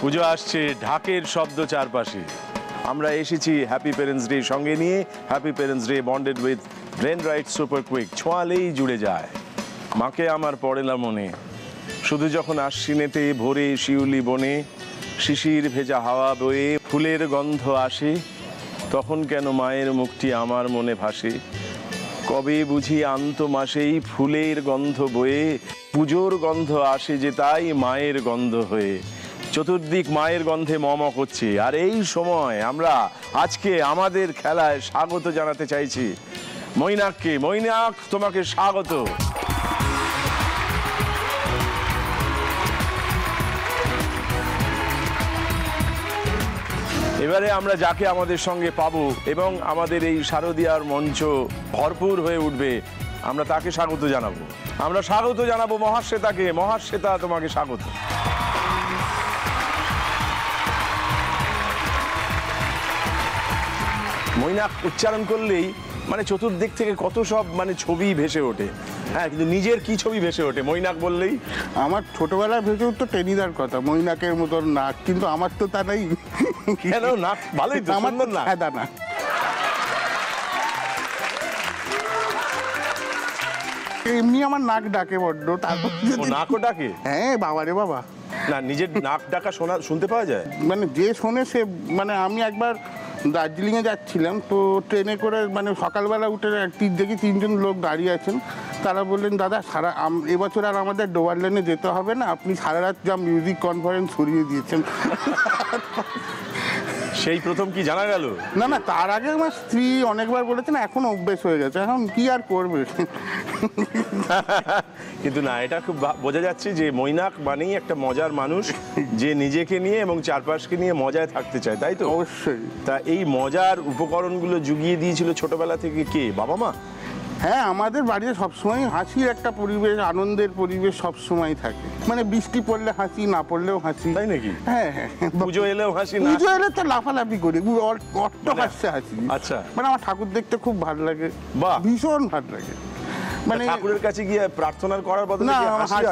পুজো আসছে, ঢাকের শব্দ চারপাশে। আমরা এসেছি হ্যাপি প্যারেন্টস ডে সঙ্গে নিয়ে। Happy parents day bonded with brain right super quick, ছোঁয়ালেই জুড়ে যায়। মাকে আমার পড়ে না মনে, শুধু যখন আশ্বিনেতে ভোরে শিউলি বনে শিশির ভেজা হাওয়া বয়ে ফুলের গন্ধ আসে, তখন কেন মায়ের মুখটি আমার মনে ভাসে। কবে বুঝি আন্ত মাসেই ফুলের গন্ধ বয়ে পুজোর গন্ধ আসে যে তাই মায়ের গন্ধ হয়ে। চতুর্দিক মায়ের গন্ধে মম করছে। আর এই সময় আমরা আজকে আমাদের খেলায় স্বাগত জানাতে চাইছি মৈনাককে। মৈনাক, তোমাকে স্বাগত। এবারে আমরা যাকে আমাদের সঙ্গে পাবো এবং আমাদের এই শারদীয়ার মঞ্চ ভরপুর হয়ে উঠবে, আমরা তাকে স্বাগত জানাবো। আমরা স্বাগত জানাবো মহাশ্বেতাকে। মহাশ্বেতা, তোমাকে স্বাগত। মৈনাক উচ্চারণ করলেই মানে চতুর্দিক থেকে কত সব মানে ছবি ভেসে ওঠে। হ্যাঁ, কিন্তু নিজের কি ছবি ভেসে ওঠে মৈনাক বললেই? আমার ছোটবেলায় ভেসে উঠতো টেনিদার কথা, মৈনাকের মতন নাক, কিন্তু আমার তো তা নেই। কেন? নাক ভালোই তো, আমার সুন্দর না? সাদা না। এমনি আমার নাক ডাকে বড্ড, তারপর নাকও ডাকে? হ্যাঁ বাবারে বাবা। না, নিজের নাক ডাকা শুনতে পাওয়া যায়? মানে যে শোনে সে, মানে আমি একবার দার্জিলিংয়ে যাচ্ছিলাম, তো ট্রেনে করে মানে সকালবেলা উঠে দেখি 3জন লোক দাঁড়িয়ে আছেন। তারা বললেন, দাদা এবছর আর আমাদের ডোয়ারল্যান্ডে যেতে হবে না, আপনি সারা রাত যা মিউজিক কনফারেন্স সরিয়ে দিয়েছেন। সেই প্রথম কি জানা গেল? না না, তার আগে আমার স্ত্রী অনেকবার বলেছেন, এখন অভ্যেস হয়ে গেছে, এখন কি আর করবে। কিন্তু না, এটা খুব বোঝা যাচ্ছে যে মৈনাক মানেই একটা মজার মানুষ, যে নিজেকে নিয়ে এবং চারপাশকে নিয়ে মজায় থাকতে চায়, তাই তো? অবশ্যই। তা এই মজার উপকরণগুলো জুগিয়ে দিয়েছিল ছোটবেলা থেকে কে? বাবা মা? হ্যাঁ, আমাদের বাড়িতে সবসময় হাসির একটা পরিবেশ, আনন্দের পরিবেশ সবসময় থাকে। মানে বৃষ্টি পড়লে হাসি, না পড়লেও হাসি। তাই নাকি? হ্যাঁ হ্যাঁ। পুজো এলেও হাসি? না, পুজো এলে তো লাফালাফি করি, অট্ট হাসছে হাসি। আচ্ছা, মানে আমার ঠাকুর দেখতে খুব ভালো লাগে। বাহ, ভীষণ ভালো লাগে। মানে ঠাকুরের কাছে গিয়ে প্রার্থনা করার বদলে হাসি,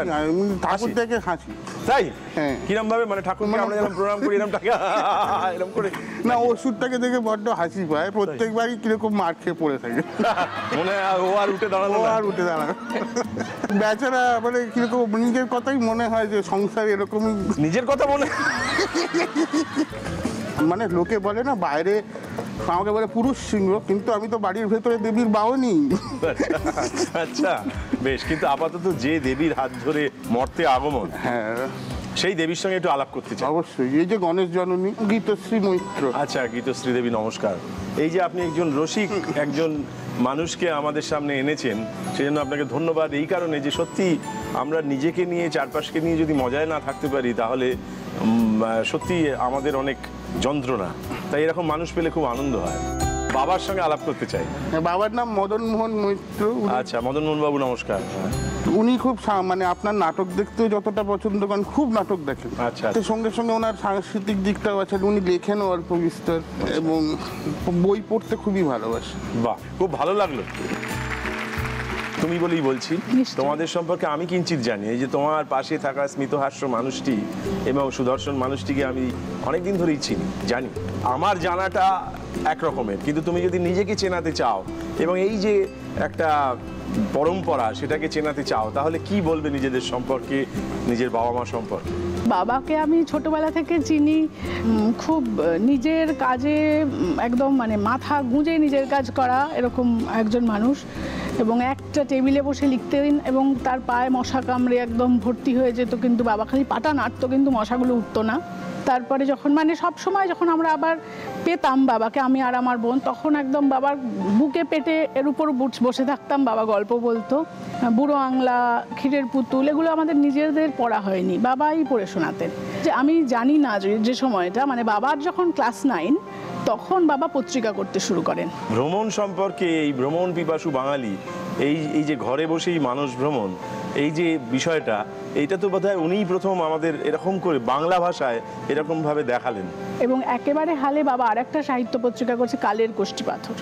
ঠাকুর দেখে হাসি। তাই? হ্যাঁ। কিরম ভাবে? মানে ঠাকুরকে আমরা যেরকম প্রণাম করি এরকম টাকা এরকম করে? না, ওষুধটাকে দেখে বড্ড হাসি পায়, প্রত্যেকবারই কিরকম মার খেয়ে পড়ে থাকে। মনে হয় ও আর উঠে দাঁড়ালো, আর উঠে দাঁড়ানো বেচারা, মানে কিরকম নিজের কথাই মনে হয় যে সংসার এরকমই। নিজের কথা মনে? মানে লোকে বলে না বাইরে আমাকে বলে পুরুষ সিংহ, কিন্তু আমি তো বাড়ির ভেতরে দেবীর বাহনী। আচ্ছা, বেশ। কিন্তু আপাতত যে দেবীর হাত ধরে মর্তে আগমন, হ্যাঁ, সেই দেবীর সঙ্গে একটু আলাপ করতে চাই। অবশ্যই। এই যে গণেশ জননী গীতশ্রী মৈত্র। আচ্ছা, গীতশ্রী দেবী, নমস্কার। এই যে আপনি একজন রসিক একজন মানুষকে আমাদের সামনে এনেছেন, সেই জন্য আপনাকে ধন্যবাদ। এই কারণে যে সত্যি আমরা নিজেকে নিয়ে চারপাশকে নিয়ে যদি মজায় না থাকতে পারি, তাহলে সত্যি আমাদের অনেক যন্ত্রণা। তাই এরকম মানুষ পেলে খুব আনন্দ হয়। বাবার সঙ্গে আলাপ করতে চাই। বাবার নাম মদন মোহন মৈত্র। আচ্ছা, মদন মোহন বাবু, নমস্কার। উনি খুব মানে আপনার নাটক দেখতেও যতটা পছন্দ করেন, খুব নাটক দেখেন। আচ্ছা, সঙ্গে সঙ্গে ওনার সাংস্কৃতিক দিকটাও আছে, উনি লেখেন অল্প বিস্তর, এবং বই পড়তে খুবই ভালোবাসেন। বাহ, খুব ভালো লাগলো। তুমি বলেই বলছি, তোমাদের সম্পর্কে আমি কিঞ্চিত জানি। এই যে তোমার পাশে থাকা স্মিতহাস্য মানুষটি এবং সুদর্শন মানুষটিকে আমি অনেকদিন ধরেই চিনি, জানি। আমার জানাটা একরকমের, কিন্তু তুমি যদি নিজেকে চেনাতে চাও এবং এই যে একটা পরম্পরা সেটাকে চেনাতে চাও, তাহলে কি বলবে নিজেদের সম্পর্কে, নিজের বাবা মা সম্পর্কে? বাবাকে আমি ছোটবেলা থেকে চিনি, খুব নিজের কাজে একদম মানে মাথা গুঁজে নিজের কাজ করা এরকম একজন মানুষ, এবং একটা টেবিলে বসে লিখতেন এবং তার পায়ে মশা কামড়ে একদম ভর্তি হয়ে যেত, কিন্তু বাবা খালি পাটা নাড়তো কিন্তু মশাগুলো উঠতো না। তারপরে যখন মানে সব সময় যখন আমরা আবার পেতাম বাবাকে, আমি আর আমার বোন, তখন একদম বাবার বুকে পেটে এর উপর বসে থাকতাম, বাবা গল্প বলতো। বুড়ো আংলা, ক্ষীরের পুতুল, এগুলো আমাদের নিজেদের পড়া হয়নি, বাবাই পড়ে শোনাতেন। যে আমি জানি না যে সময়টা মানে বাবার যখন ক্লাস 9 তখন বাবা পত্রিকা করতে শুরু করেন। ভ্রমণ সম্পর্কে, এই ভ্রমণ পিপাসু বাঙালি, এই যে ঘরে বসেই মানুষ ভ্রমণ, এই যে বিষয়টা, এইটা তো বোধহয় উনিই প্রথম আমাদের এরকম করে বাংলা ভাষায় এরকম ভাবে দেখালেন। এবং একেবারে হালে বাবা আরেকটা সাহিত্য পত্রিকা করছে, কালের কোষ্ঠী পাথর।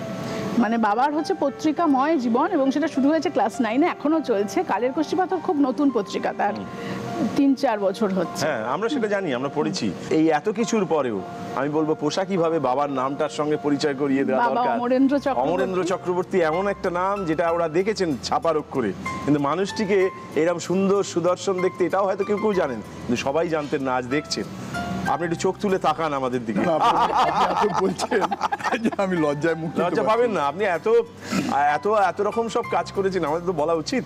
মানে বাবার হচ্ছে পত্রিকাময় জীবন, এবং সেটা শুরু হয়েছে ক্লাস 9-এ, এখনো চলছে। কালের কোষ্ঠী পাথর খুব নতুন পত্রিকা, তার 3-4 বছর হচ্ছে। হ্যাঁ, আমরা সেটা জানি, আমরা পড়েছি। এই এত কিছুর পরেও আমি বলবো পোশাকিভাবে বাবার নামটার সঙ্গে পরিচয় করিয়ে দেওয়া দরকার। অমরেন্দ্র চক্রবর্তী এমন একটা নাম যেটা ওরা দেখেছেন ছাপার অক্ষরে, কিন্তু মানুষটিকে এরকম সুন্দর সুদর্শন দেখতে এটাও হয়তো কেউ জানেন, কিন্তু সবাই জানতেন না, আজ দেখছেন। আপনি একটু চোখ তুলে তাকান আমাদের দিকে। আমি লজ্জায় মুখ লজ্জা পাবেন না, আপনি এত এত এত রকম সব কাজ করেছেন, আমাদের তো বলা উচিত।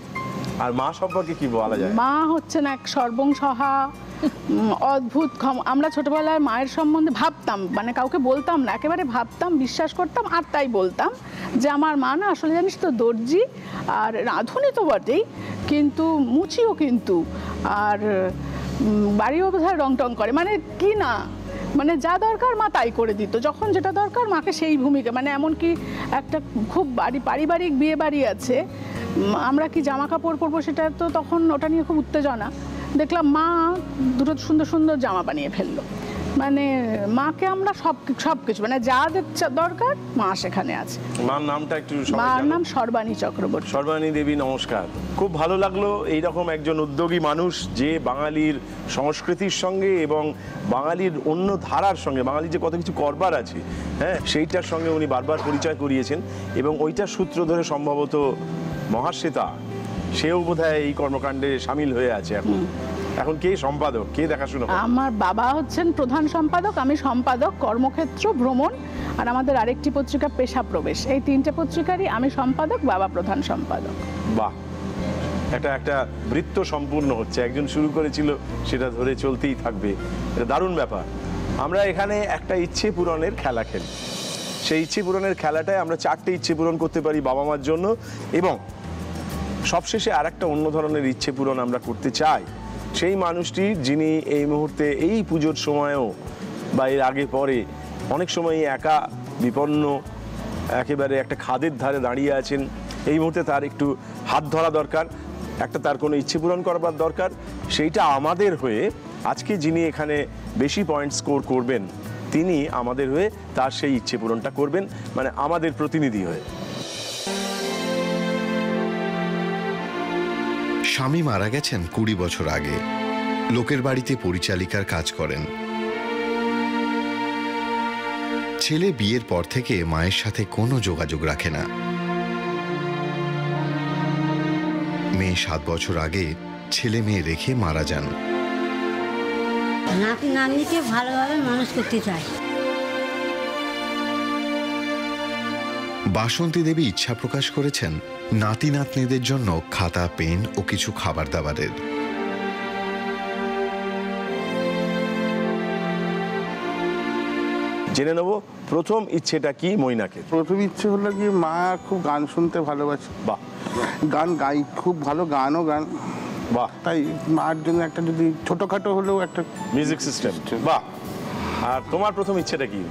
আর মা সম্পর্কে কি বলা যায়? মা হচ্ছেন এক সর্বংসহা, অদ্ভুত। আমরা ছোটবেলায় মায়ের সম্বন্ধে ভাবতাম, মানে কাউকে বলতাম না, একেবারে ভাবতাম, বিশ্বাস করতাম, আর তাই বলতাম যে আমার মা না আসলে জানিস তো দর্জি, আর রাঁধুনি তো বটেই, কিন্তু মুচিও কিন্তু, আর বাড়িও বোধহয় রং টং করে, মানে কি না, মানে যা দরকার মা তাই করে দিত, যখন যেটা দরকার মাকে সেই ভূমিকা। মানে এমনকি একটা খুব পারিবারিক বিয়ে বাড়ি আছে, আমরা কি জামা কাপড় পরবো সেটা তো তখন ওটা নিয়ে খুব উত্তেজনা, দেখলাম মা দুটো সুন্দর সুন্দর জামা বানিয়ে ফেললো। মানে মাকে আমরা সব কিছু মানে যা দরকার মা সেখানে আছে। মার নামটা একটু? মার নাম সর্বাণী চক্রবর্তী। সর্বাণী দেবী, নমস্কার। খুব ভালো লাগলো এইরকম একজন উদ্যোগী মানুষ, যে বাঙালির সংস্কৃতির সঙ্গে এবং বাঙালির অন্য ধারার সঙ্গে বাঙালির যে কত কিছু করবার আছে, হ্যাঁ, সেইটার সঙ্গে উনি বারবার পরিচয় করিয়েছেন। এবং ওইটার সূত্র ধরে সম্ভবত মহাশ্বেতা, সেও বোধহয় এই কর্মকাণ্ডে সামিল হয়ে আছে। এখন কে সম্পাদক, কে দেখাশোনা? আমার বাবা হচ্ছেন প্রধান সম্পাদক, আমি সম্পাদক, কর্মক্ষেত্র, ভ্রমণ, আর আমাদের আরেকটি পত্রিকা পেশা প্রবেশ। এই 3টে পত্রিকারই আমি সম্পাদক, বাবা প্রধান সম্পাদক। বাহ, একটা বৃত্ত সম্পূর্ণ হচ্ছে। একজন শুরু করেছিল, সেটা ধরে চলতেই থাকবে, এটা দারুণ ব্যাপার। আমরা এখানে একটা ইচ্ছে পূরণের খেলা খেলি। সেই ইচ্ছে পূরণের খেলাটায় আমরা 4টে ইচ্ছে পূরণ করতে পারি বাবা মার জন্য, এবং সবশেষে আর একটা অন্য ধরনের ইচ্ছে পূরণ আমরা করতে চাই সেই মানুষটি, যিনি এই মুহূর্তে এই পুজোর সময়ও বা এর আগে পরে অনেক সময় একা বিপন্ন, একেবারে একটা খাদের ধারে দাঁড়িয়ে আছেন। এই মুহূর্তে তার একটু হাত ধরা দরকার, একটা তার কোনো ইচ্ছে পূরণ করবার দরকার। সেইটা আমাদের হয়ে আজকে যিনি এখানে বেশি পয়েন্ট স্কোর করবেন, তিনি আমাদের হয়ে তার সেই ইচ্ছে পূরণটা করবেন, মানে আমাদের প্রতিনিধি হয়ে। স্বামী মারা গেছেন 20 বছর আগে। লোকের বাড়িতে পরিচালিকার কাজ করেন। ছেলে বিয়ের পর থেকে মায়ের সাথে কোনো যোগাযোগ রাখে না। মেয়ে 7 বছর আগে ছেলে মেয়ে রেখে মারা যান। নাতি নাতনিকে ভালোভাবে মানুষ করতে চাই। বাসন্তী দেবী ইচ্ছা প্রকাশ করেছেন নাতি নাতনিদের জন্য খাতা, পেন ও কিছু খাবার দাবারের। জেনে নেব প্রথম ইচ্ছেটা কি মৈনাকে। প্রথম ইচ্ছে হলো কি, মা খুব গান শুনতে ভালোবাসে, বাহ, গান গাই, খুব ভালো গানও গান, বাহ, তাই মার জন্য একটা যদি ছোটখাটো হলেও একটা মিউজিক সিস্টেম, বাহ। আর তোমার প্রথম ইচ্ছেটা কি?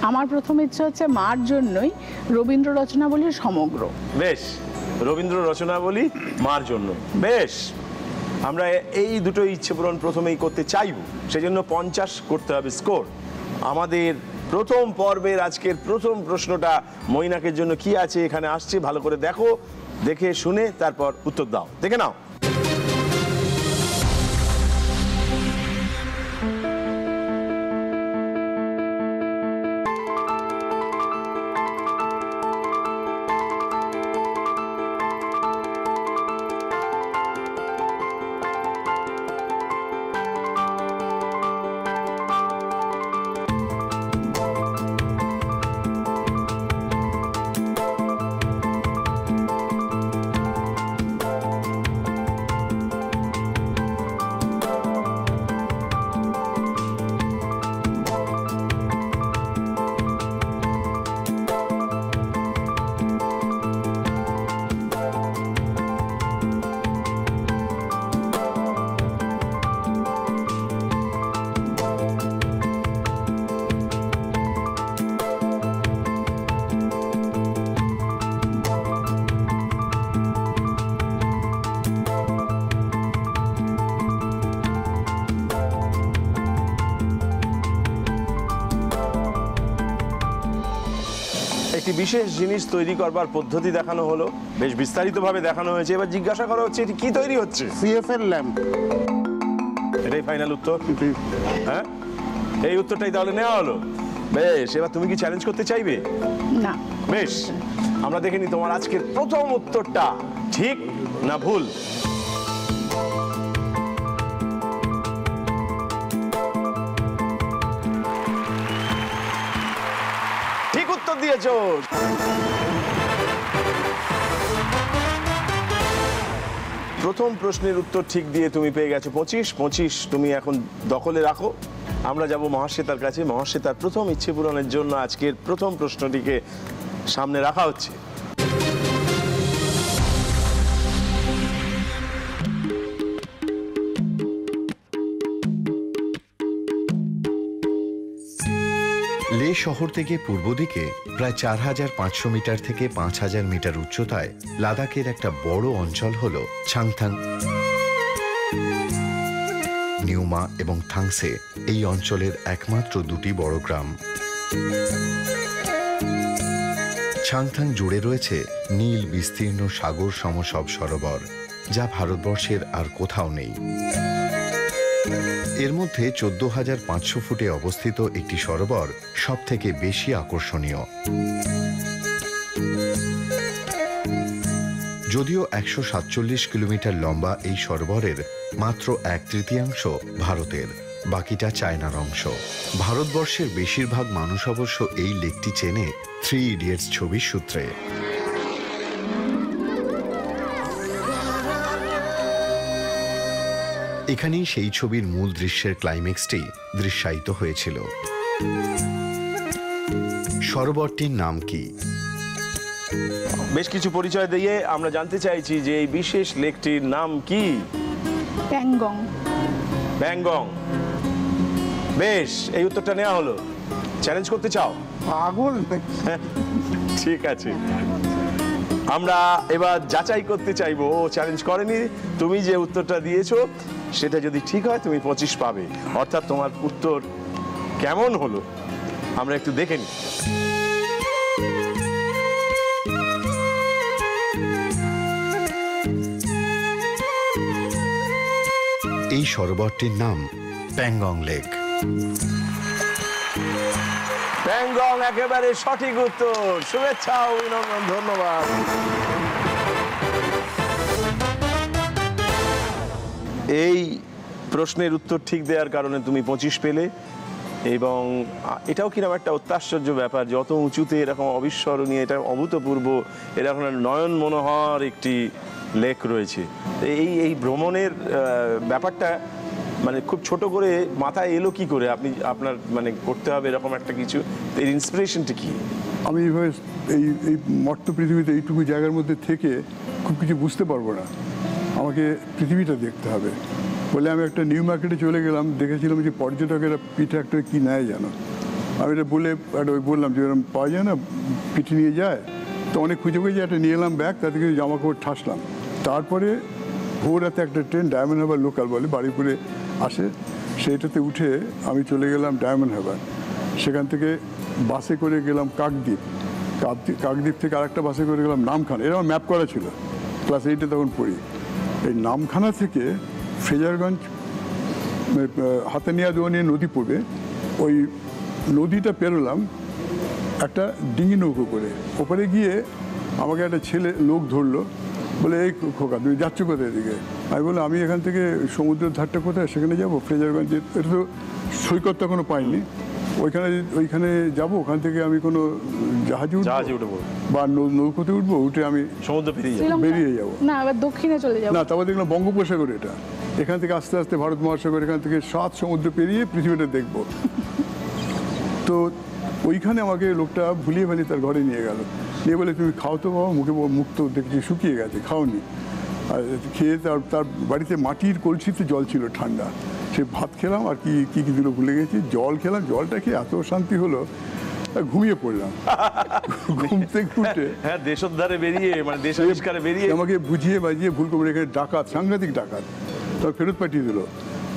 আমার প্রথম ইচ্ছে হচ্ছে মার জন্যই রবীন্দ্র রচনাবলীর সমগ্র। বেশ, রবীন্দ্র রচনাবলী মার জন্য, বেশ। আমরা এই দুটো ইচ্ছে পূরণ প্রথমেই করতে চাইব, সেজন্য 50 করতে হবে স্কোর। আমাদের প্রথম পর্বের আজকের প্রথম প্রশ্নটা মৈনাকের জন্য কি আছে এখানে আসছে, ভালো করে দেখো, দেখে শুনে তারপর উত্তর দাও। দেখে নাও। বিশেষ জিনিস তৈরি করবার পদ্ধতি দেখানো হলো, বেশ বিস্তারিতভাবে দেখানো হয়েছে। এবার জিজ্ঞাসা করা হচ্ছে এটি কি তৈরি হচ্ছে। সিএফ এর ল্যাম্প। এটাই ফাইনাল উত্তর? হ্যাঁ, এই উত্তরটাই তাহলে নেওয়া হলো। বেশ, এবার তুমি কি চ্যালেঞ্জ করতে চাইবে? না। বেশ, আমরা দেখে নিই তোমার আজকের প্রথম উত্তরটা ঠিক না ভুল। ঠিক উত্তর দিয়েছো। প্রথম প্রশ্নের উত্তর ঠিক দিয়ে তুমি পেয়ে গেছো 25 তুমি এখন দখলে রাখো। আমরা যাব মহাশ্বেতার কাছে। মহাশ্বেতার প্রথম ইচ্ছে পূরণের জন্য আজকের প্রথম প্রশ্নটিকে সামনে রাখা হচ্ছে। লে শহর থেকে পূর্ব দিকে প্রায় 4500 মিটার থেকে 5000 মিটার উচ্চতায় লাদাখের একটা বড় অঞ্চল হল ছাংথাং। নিউমা এবং থাংসে এই অঞ্চলের একমাত্র দুটি বড় গ্রাম। ছাংথাং জুড়ে রয়েছে নীল বিস্তীর্ণ সাগর সম সব সরোবর, যা ভারতবর্ষের আর কোথাও নেই। এর মধ্যে 14,500 ফুটে অবস্থিত একটি সরোবর সব থেকে বেশি আকর্ষণীয়। যদিও 147 কিলোমিটার লম্বা এই সরোবরের মাত্র 1/3 ভারতের, বাকিটা চায়নার অংশ। ভারতবর্ষের বেশিরভাগ মানুষ অবশ্য এই লেকটি চেনে 3 ইডিয়টস ছবির সূত্রে। এখানেই সেই ছবির মূল দৃশ্যের ক্লাইম্যাক্সটি দৃশ্যায়িত হয়েছিল। সরোবরটির নাম কি? বেশ কিছু পরিচয় দিয়ে আমরা জানতে চাইছি যে এই বিশেষ লেকটির নাম কি। প্যাংগং। প্যাংগং। বেশ, এই উত্তরটা নেওয়া হলো। চ্যালেঞ্জ করতে চাও? পাগল। ঠিক আছে, আমরা এবার যাচাই করতে চাইবো। ও চ্যালেঞ্জ করেনি। তুমি যে উত্তরটা দিয়েছো সেটা যদি ঠিক হয় তুমি 25 পাবে। অর্থাৎ তোমার উত্তর কেমন হলো আমরা একটু দেখে নিই। এই সরোবরটির নাম প্যাংগং লেক। প্যাংগং একেবারে সঠিক উত্তর। শুভেচ্ছা, অভিনন্দন, ধন্যবাদ। এই প্রশ্নের উত্তর ঠিক দেওয়ার কারণে তুমি 25 পেলে। এবং এটাও কিরকম একটা অত্যাশ্চর্য ব্যাপার, যত উঁচুতে এরকম অবিস্মরণীয়, এটা অভূতপূর্ব, এরকম নয়ন মনোহর একটি লেক রয়েছে। এই ভ্রমণের ব্যাপারটা মানে খুব ছোট করে মাথায় এলো কি করে? আপনি আপনার মানে করতে হবে এরকম একটা কিছু, এর ইন্সপিরেশনটা কি? আমি এইভাবে এই মর্ত পৃথিবীতে এইটুকু জায়গার মধ্যে থেকে খুব কিছু বুঝতে পারবো না, আমাকে পৃথিবীটা দেখতে হবে বলে আমি একটা নিউ মার্কেটে চলে গেলাম। দেখেছিলাম যে পর্যটকেরা পিঠে একটা কী নেয় যেন, আমি এটা বলে একটা ওই বললাম যে এরকম পাওয়া যায় না, পিঠে নিয়ে যায়। তো অনেক খুঁজে খুঁজে একটা নিয়ে এলাম ব্যাগ, তাতে কিছু জামা কাপড় ঠাসলাম। তারপরে ভোর রাতে একটা ট্রেন ডায়মন্ড হারবার লোকাল বলে বাড়িপুরে আসে, সেইটাতে উঠে আমি চলে গেলাম ডায়মন্ড হারবার। সেখান থেকে বাসে করে গেলাম কাকদ্বীপ, কাকদ্বীপ থেকে আরেকটা বাসে করে গেলাম নামখানা। এর আমার ম্যাপ করা ছিল, ক্লাস 8-এ তখন পড়ি। এই নামখানা থেকে ফ্রেজারগঞ্জ হাতানিয়া দোয়ানিয়া নদী পড়বে, ওই নদীটা পেরোলাম একটা ডিঙি নৌকো করে। ওপরে গিয়ে আমাকে একটা ছেলে লোক ধরলো, বলে এই খোকা তুমি যাচ্ছ কোথায় এদিকে? আমি বললাম আমি এখান থেকে সমুদ্রের ধারটা কোথায় সেখানে যাবো, ফ্রেজারগঞ্জে। এটা তো সৈকত এখনো পাইনি, ওইখানে যাবো। ওখান থেকে আমি কোনো জাহাজে উঠবো বা নৌকোতে উঠবো, উঠে আমি সমুদ্র বেরিয়ে যাবো। না, এবার দক্ষিণে চলে যাবো। না, তারপর দেখলাম বঙ্গোপসাগর। এটা এখান থেকে আস্তে আস্তে ভারত মহাসাগর, এখান থেকে 7 সমুদ্র পেরিয়ে পৃথিবীটা দেখবো। তো ওইখানে আমাকে লোকটা ভুলিয়ে ফেলি তার ঘরে নিয়ে গেল, নিয়ে বলে তুমি খাও তো বাবা, মুখ তো দেখছি শুকিয়ে গেছে, খাওনি। আর খেয়ে তার বাড়িতে মাটির কলসিতে জল ছিল ঠান্ডা, সে ভাত খেলাম আর কি দিল ভুলে গেছি। জল খেলাম, জলটা খেয়ে এত শান্তি হলো, ঘুমিয়ে পড়লাম। ঘুম থেকে উঠে হ্যাঁ, দেশোদ্ধারে বেরিয়ে মানে দেশ আবিষ্কারে বেরিয়ে আমাকে বুঝিয়ে বাজিয়ে ভুল করে এখানে ডাকাত, সাংঘাতিক ডাকাত, তার ফেরত পাঠিয়ে দিল।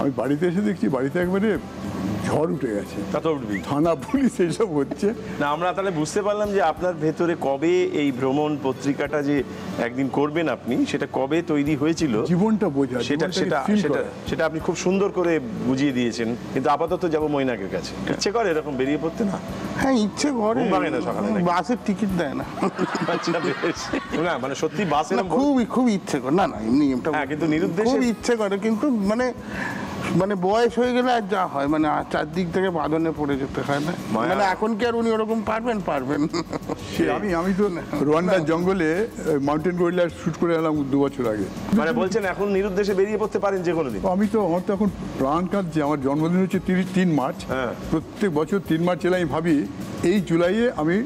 আমি বাড়িতে এসে দেখছি বাড়িতে একবারে ঝড় উঠে গেছে, তা তো উঠবি। থানা পুলিশ এইসব হচ্ছে। না, আমরা তাহলে বুঝতে পারলাম যে আপনার ভেতরে কবে এই ভ্রমণ পত্রিকাটা যে একদিন করবেন আপনি, সেটা কবে তৈরি হয়েছিল, জীবনটা বোঝা, সেটা জীবনটাকে সেটা feel সেটা করা। সেটা আপনি খুব সুন্দর করে বুঝিয়ে দিয়েছেন। কিন্তু আপাতত যাবো মৈনাকের কাছে। ইচ্ছে করে এরকম বেরিয়ে পড়তে? না, হ্যাঁ ইচ্ছে করে, ঘুম ভাঙে না সকালে নাকি? বাসের টিকিট দেয় না। আচ্ছা, বেশ। না মানে সত্যি বাস না, এরকম খুব ইচ্ছে করে, না এমনি এটা হ্যাঁ, কিন্তু নিরুদ্দেশে- খুব ইচ্ছে করে, কিন্তু মানে বয়স হয়ে গেলে আর যা হয়, মানে আর চারদিক থেকে বাঁধনে পড়ে যেতে হয় না। মায়া- মানে এখন কি আর উনি ওরকম পারবেন? আমি তো রোয়ান্ডার জঙ্গলে মাউন্টেন গরিলা শুট করে এলাম 2 বছর আগে। মানে বলছেন এখন নিরুদ্দেশে বেরিয়ে পড়তে পারেন যে কোনো দিন? আমার তো এখন প্রাণ কাঁদছে। আমার জন্মদিন হচ্ছে 3 মার্চ। হ্যাঁ। প্রত্যেক বছর 3 মার্চ এলে আমি ভাবি এই জুলাইয়ে আমি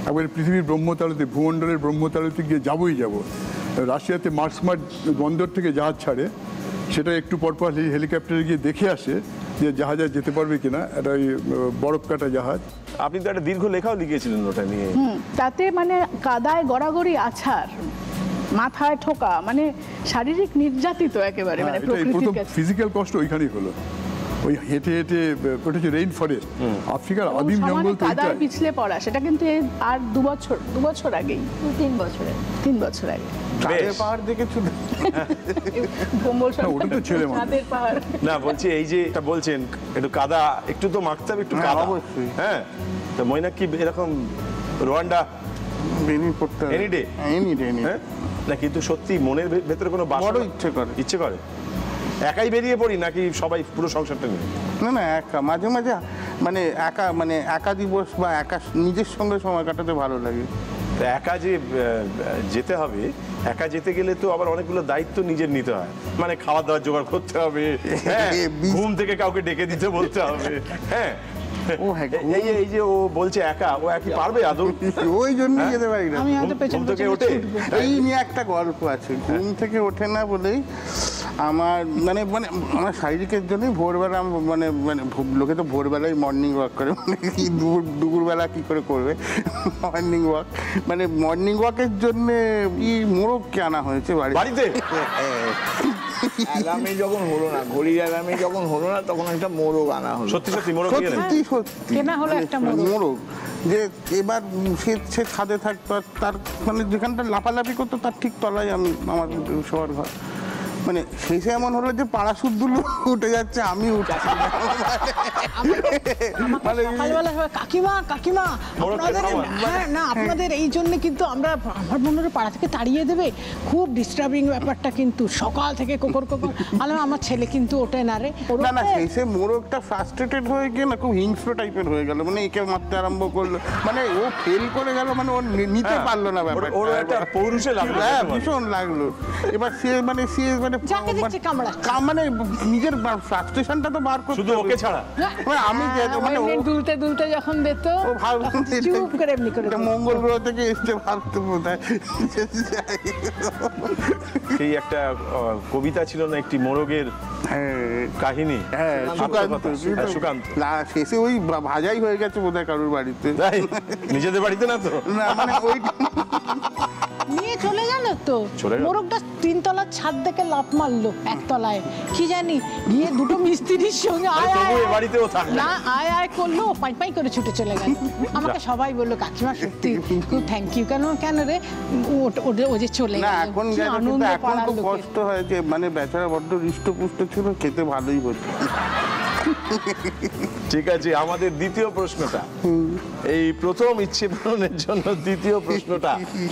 একবার পৃথিবীর ব্রহ্মতালুতে, ভূমণ্ডলের ব্রহ্মতালুতে গিয়ে যাবই যাব। রাশিয়াতে মার্সমার্ট বন্দর থেকে জাহাজ ছাড়ে, সেটা একটু পরপর হেলিকপ্টারে গিয়ে দেখে আসে যে জাহাজে যেতে পারবে কিনা, একটা ওই বরফ কাটা জাহাজ। আপনি তো একটা দীর্ঘ লেখাও লিখেছিলেন ওটা নিয়ে। তাতে মানে কাদায় গড়াগড়ি আছাড়, মাথায় ঠোকা, মানে শারীরিক নির্যাতিত একেবারে, মানে এটাই প্রকৃতির প্রথম কাছে। ফিজিক্যাল কষ্ট ওইখানেই হলো। ওই হেঁটে হেঁটে, ওটা হচ্ছে রেইন ফরেস্ট, আফ্রিকার আদিম সমানে জঙ্গল তো কাদায় এটাই। পিছলে পড়া, সেটা কিন্তু এই আর 2 বছর আগেই, 3 বছর আগে। চাঁদের পাহাড় দেখেছো? ভোম্বল না, ওটা তো ছেলে মানুষ। চাঁদের পাহাড়। না, বলছি এই যে এটা বলছেন একটু কাদা, একটু তো মাখতে হবে, একটু হ্যাঁ, কাদা। অবশ্যই। হ্যাঁ, তো মৈনাক কি এরকম রোয়ান্ডা বেরিয়ে পড়তে হবে। Any day? Any day. হ্যাঁ? না, কিন্তু সত্যি মনের ভেতরে কোনো বাসনা? বড় ইচ্ছে করে। ইচ্ছে করে? একাই বেরিয়ে পড়ি নাকি সবাই পুরো সংসারটা নিয়ে? না একা, মাঝে মাঝে মানে একা দিবস বা একা নিজের সঙ্গে সময় কাটাতে ভালো লাগে। তো একা যে যেতে হবে, একা যেতে গেলে তো আবার অনেকগুলো দায়িত্ব নিজের নিতে হয়। মানে খাওয়া দাওয়ার জোগাড় করতে হবে, হ্যাঁ, ঘুম থেকে কাউকে ডেকে দিতে বলতে হবে। হ্যাঁ, ও হ্যাঁ, এই যে ও বলছে একা, ও একই পারবে আদৌ? ওই জন্যই যেতে পারি না। আমি হয়তো পেছন ঘুম থেকে পেছন ওঠে? ছুটবো। এই নিয়ে একটা গল্প আছে। ঘুম থেকে ওঠে না বলেই আমার মানে মানে আমার শারীরিকের জন্যই ভোরবেলা লোকে তো ভোরবেলায় মর্নিং ওয়াক করে, মানে কি দুপুরবেলা কি করে করবে মর্নিং ওয়াক, মানে মর্নিং ওয়াকের জন্য মোরগকে আনা হয়েছে বাড়িতে? অ্যালার্মে যখন হলো না, ঘড়ির অ্যালার্মে যখন হলো না, তখন একটা মোরগ আনা হলো। সত্যি সত্যি মোরগ নিয়ে এলেন? সত্যি কেনা হলো একটা মোরগ। মোরগ, যে এবার সে ছাদে থাকতো, আর তার মানে যেখানটা লাফালাফি করতো তার ঠিক তলায় আমার শোয়ার ঘর। মানে শেষে এমন হলো যে পাড়াশুদ্ধুলো উঠে যাচ্ছে, আমি উঠছি না। মানে সকালবেলা সবাই, কাকিমা কাকিমা আপনাদের, হ্যাঁ না আপনাদের এই জন্য কিন্তু আমরা, আমার মনে হলো পাড়া থেকে তাড়িয়ে দেবে, খুব ডিস্টার্বিং ব্যাপারটা কিন্তু সকাল থেকে কোকর আমার ছেলে কিন্তু ওঠে না রে। না শেষে মোরগটা ফ্রাস্ট্রেটেড হয়ে গিয়ে না খুব হিংস্র টাইপের হয়ে গেল, মানে একে মারতে আরম্ভ করলো, মানে ও ফেল করে গেল, মানে ও নিতে পারলো না ব্যাপারটা। ওর একটা পৌরুষে লাগলো। হ্যাঁ, ভীষণ লাগলো। এবার সে যাকে দেখছে কামড়াচ্ছে। মানে নিজের ফ্রাস্ট্রেশনটা তো বার করতে শুধু হবে। ওকে ছাড়া? মানে আমি মানে ও দুলতে দুলতে যখন দিত, ও ভাবছে চুপ করে এমনি করে এটা মঙ্গল গ্রহ থেকে এসছে, ভাবতে বোধহয়। সেই একটা কবিতা ছিল না, একটি মোরগের কাহিনী? হ্যাঁ, সুকান্ত। সুকান্ত। না, শেষে ওই ভাজাই হয়ে গেছে বোধহয় কারোর বাড়িতে। তাই? নিজেদের বাড়িতে না তো? না মানে ওই নিয়ে চলে গেল তো, চলে গেল? মোরগটা 3 তলার ছাদ থেকে লাফ মারলো 1 তলায়, কি জানি গিয়ে দুটো মিস্ত্রির সঙ্গে আরে আয় তবু আয় এ বাড়িতেও থাকবে। না আয় করলো, পাই পাই করে ছুটে চলে গেল। আমাকে সবাই বললো কাকিমা সত্যি খুব থ্যাংক ইউ। কেন রে ও যে চলে না, গেল, এখন কি গেলে কিন্তু আনন্দ এখন পাড়ার খুব লোকের। কষ্ট হয়, যে মানে বেচারা বড্ড হৃষ্টপুষ্ট ছিল, খেতে ভালোই হতো। ঠিক আছে, আমাদের দ্বিতীয় প্রশ্নটা, এই প্রথম ইচ্ছে পূরণের জন্য দ্বিতীয় প্রশ্নটা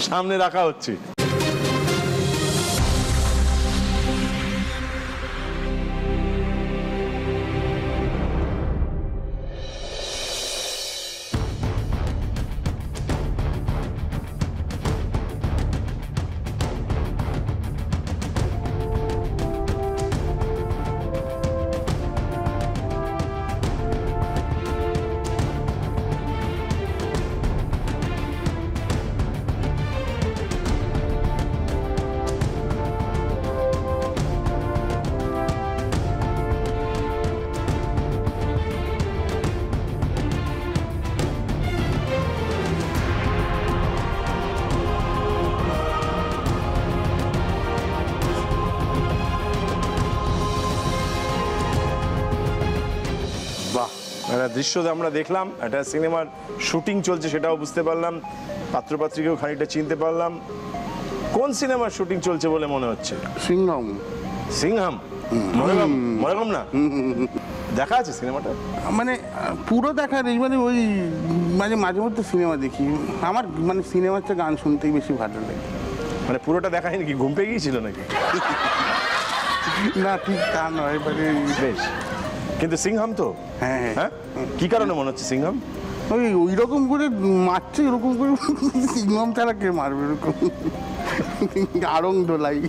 সামনে রাখা হচ্ছে। একটা দৃশ্য আমরা দেখলাম, একটা সিনেমার শুটিং চলছে সেটাও বুঝতে পারলাম, পাত্রপাত্রীকেও খানিকটা চিনতে পারলাম। কোন সিনেমার শুটিং চলছে বলে মনে হচ্ছে? সিংহম। সিংহাম? মরেগম না? দেখা আছে সিনেমাটা? মানে পুরো দেখা নেই, মানে ওই মানে মাঝে মধ্যে সিনেমা দেখি। আমার মানে সিনেমার চেয়ে গান শুনতেই বেশি ভালো লাগে। মানে পুরোটা দেখা হয়নি কি, ঘুম পেয়ে গিয়েছিল নাকি? না ঠিক তা নয়, মানে বেশ, কিন্তু সিংহাম তো? হ্যাঁ হ্যাঁ, কি কারণে মনে হচ্ছে সিংহাম? ওই রকম করে মারছে, এরকম করে সিংহম ছাড়া কে মারবে এরকম? আড়ং দোলাই।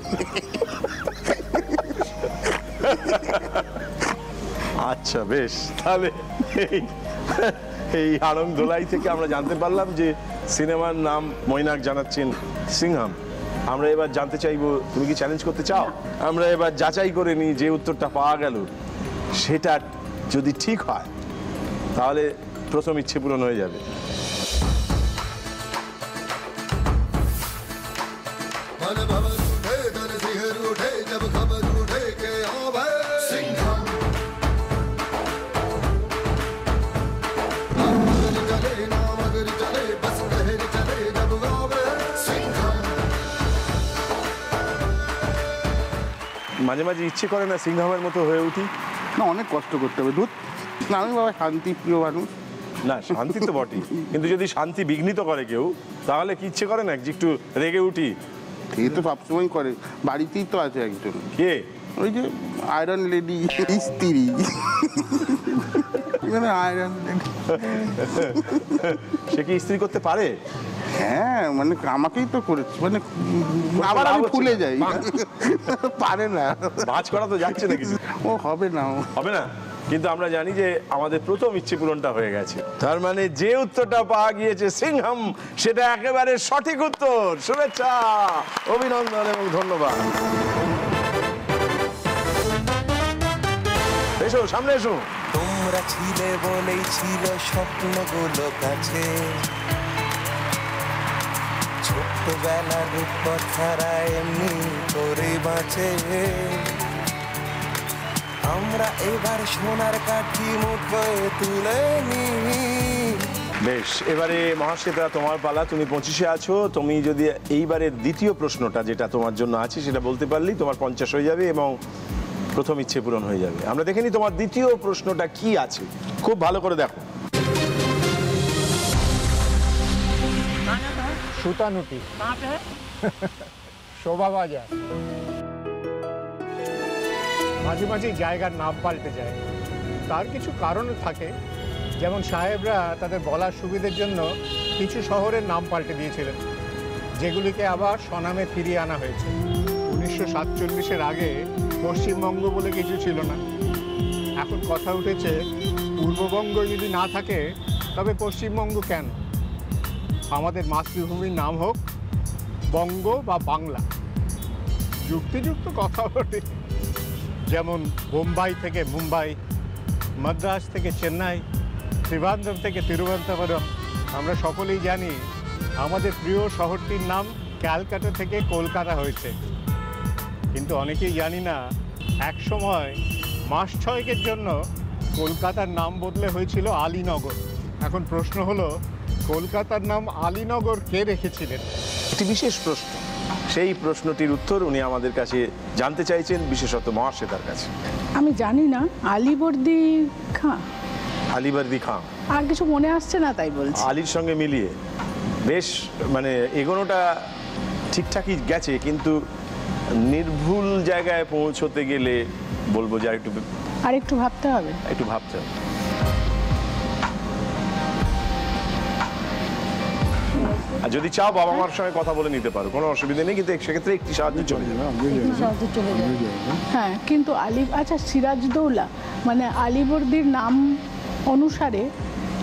আচ্ছা বেশ, তাহলে এই আড়ং দোলাই থেকে আমরা জানতে পারলাম যে সিনেমার নাম মৈনাক জানাচ্ছেন সিংহাম। আমরা এবার জানতে চাইবো, তুমি কি চ্যালেঞ্জ করতে চাও? আমরা এবার যাচাই করে নিই যে উত্তরটা পাওয়া গেল সেটা যদি ঠিক হয় তাহলে প্রথম ইচ্ছে পূরণ হয়ে যাবে। মাঝে মাঝে ইচ্ছে করে না সিংহামের মতো হয়ে উঠি? না, অনেক কষ্ট করতে হবে। ধুত না, আমি বাবা শান্তি প্রিয় মানুষ। না, শান্তি তো বটেই, কিন্তু যদি শান্তি বিঘ্নিত করে কেউ তাহলে কি ইচ্ছে করে না যে একটু রেগে উঠি? এ তো সবসময় করে, বাড়িতেই তো আছে একজন। কে? ওই যে আয়রন লেডি, স্ত্রী। Iron lady. সে কি ইস্ত্রি করতে পারে? হ্যাঁ, মানে আমাকেই তো করেছে, মানে আবার আমি ভুলে যাই। পারে না, ভাঁজ করা তো যাচ্ছে না কিছু। ও হবে না, হবে না, কিন্তু আমরা জানি যে আমাদের প্রথম ইচ্ছে পূরণটা হয়ে গেছে। তার মানে যে উত্তরটা পাওয়া গিয়েছে সিংহাম, সেটা একেবারে সঠিক উত্তর। শুভেচ্ছা, অভিনন্দন এবং ধন্যবাদ। এসো, সামনে এসো। তোমরা ছিলে বলেই ছিল স্বপ্নগুলো কাছে, ছোট্টবেলার রূপকথারা এমনি করে বাঁচে। আমরা এবার সোনার কাঠি মুঠোয় তুলে নি। বেশ, এবারে মহাশ্বেতা তোমার পালা, তুমি 25-এ আছো। তুমি যদি এইবারের দ্বিতীয় প্রশ্নটা যেটা তোমার জন্য আছে সেটা বলতে পারলেই তোমার 50 হয়ে যাবে এবং প্রথম ইচ্ছে পূরণ হয়ে যাবে। আমরা দেখে নিই তোমার দ্বিতীয় প্রশ্নটা কি আছে, খুব ভালো করে দেখো। সুতানুটি, শোভা বাজার। মাঝে মাঝে জায়গার নাম পাল্টে যায়, তার কিছু কারণ থাকে। যেমন সাহেবরা তাদের বলার সুবিধের জন্য কিছু শহরের নাম পাল্টে দিয়েছিলেন, যেগুলিকে আবার স্বনামে ফিরিয়ে আনা হয়েছে। 1947-এর আগে পশ্চিমবঙ্গ বলে কিছু ছিল না। এখন কথা উঠেছে পূর্ববঙ্গ যদি না থাকে তবে পশ্চিমবঙ্গ কেন? আমাদের মাতৃভূমির নাম হোক বঙ্গ বা বাংলা। যুক্তিযুক্ত কথা বটে। যেমন বোম্বাই থেকে মুম্বাই, মাদ্রাজ থেকে চেন্নাই, ত্রিবান্দ্রম থেকে তিরুবনন্তপুরম। আমরা সকলেই জানি আমাদের প্রিয় শহরটির নাম ক্যালকাটা থেকে কলকাতা হয়েছে, কিন্তু অনেকেই জানি না এক সময় মাস 6 জন্য কলকাতার নাম বদলে হয়েছিল আলীনগর। এখন প্রশ্ন হলো, কলকাতার নাম আলীনগর কে রেখেছিলেন? একটি বিশেষ প্রশ্ন, সেই প্রশ্নটির উত্তর উনি আমাদের কাছে জানতে চাইছেন, বিশেষত মহাশ্বেতার কাছে। আমি জানি না, আলীবর্দী খাঁ। আলীবর্দী খাঁ, আর কিছু মনে আসছে না তাই বলছি। আলীর সঙ্গে মিলিয়ে বেশ, মানে এগোনোটা ঠিকঠাকই গেছে, কিন্তু নির্ভুল জায়গায় পৌঁছতে গেলে বলবো যে আর একটু ভাবতে হবে, একটু ভাবতে হবে। আর যদি চাও বাবা মার সঙ্গে কথা বলে নিতে পারো, কোনো অসুবিধা নেই, কিন্তু সেক্ষেত্রে একটি সাহায্য চলে যাবে। হ্যাঁ, কিন্তু আচ্ছা, সিরাজদৌল্লা মানে আলীবর্দীর নাম অনুসারে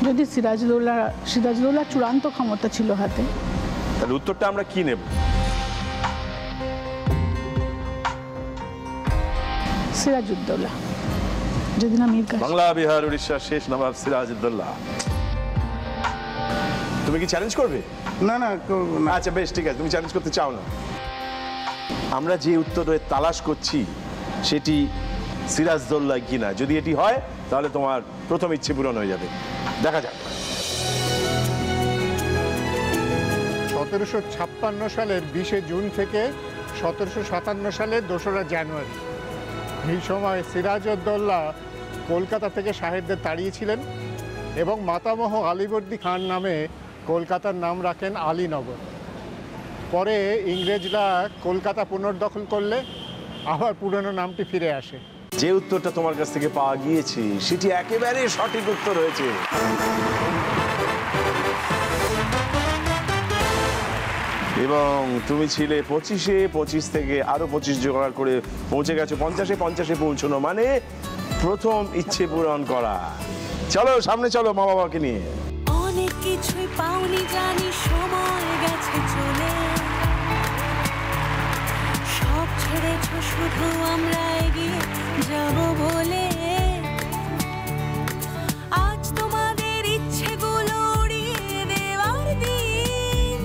যদি সিরাজদৌল্লা চূড়ান্ত ক্ষমতা ছিল হাতে, তাহলে উত্তরটা আমরা কি নেব? সিরাজউদ্দৌলা, যদি না মীর কাসেম। বাংলা, বিহার, উড়িষ্যার শেষ নবাব সিরাজউদ্দৌলা। তুমি কি চ্যালেঞ্জ করবে? না না, আচ্ছা বেশ, ঠিক আছে, তুমি চ্যালেঞ্জ করতে চাও না। আমরা যে উত্তরে তালাশ করছি সেটি সিরাজদৌল্লা কিনা, যদি এটি হয় তাহলে তোমার প্রথম ইচ্ছে পূরণ হয়ে যাবে। দেখা যাক। 1756 সালের 20 জুন থেকে 1757 সালের 2রা জানুয়ারি এই সময় সিরাজউদ্দৌলা কলকাতা থেকে সাহেবদের তাড়িয়েছিলেন এবং মাতামহ আলীবর্দী খান নামে কলকাতার নাম রাখেন আলীনগর। পরে ইংরেজরা কলকাতা পুনর্দখল করলে আবার পুরনো নামটি ফিরে আসে। যে উত্তরটা তোমার কাছ থেকে পাওয়া গিয়েছে সেটি একেবারে সঠিক উত্তর হয়েছে। এবং তুমি ছিলে 25-এ, 25 থেকে আরো 25 জোগাড় করে পৌঁছে গেছো 50-এ। 50-এ পৌঁছানো মানে প্রথম ইচ্ছে পূরণ করা। চলো সামনে চলো মা বাবাকে নিয়ে। অনেক কিছুই পাওনি জানি, সময় গেছে চলে, সব ছেড়েছো শুধু আমরা এগিয়ে যাব বলে। আজ তোমাদের ইচ্ছেগুলো উড়িয়ে দেওয়ার দিন,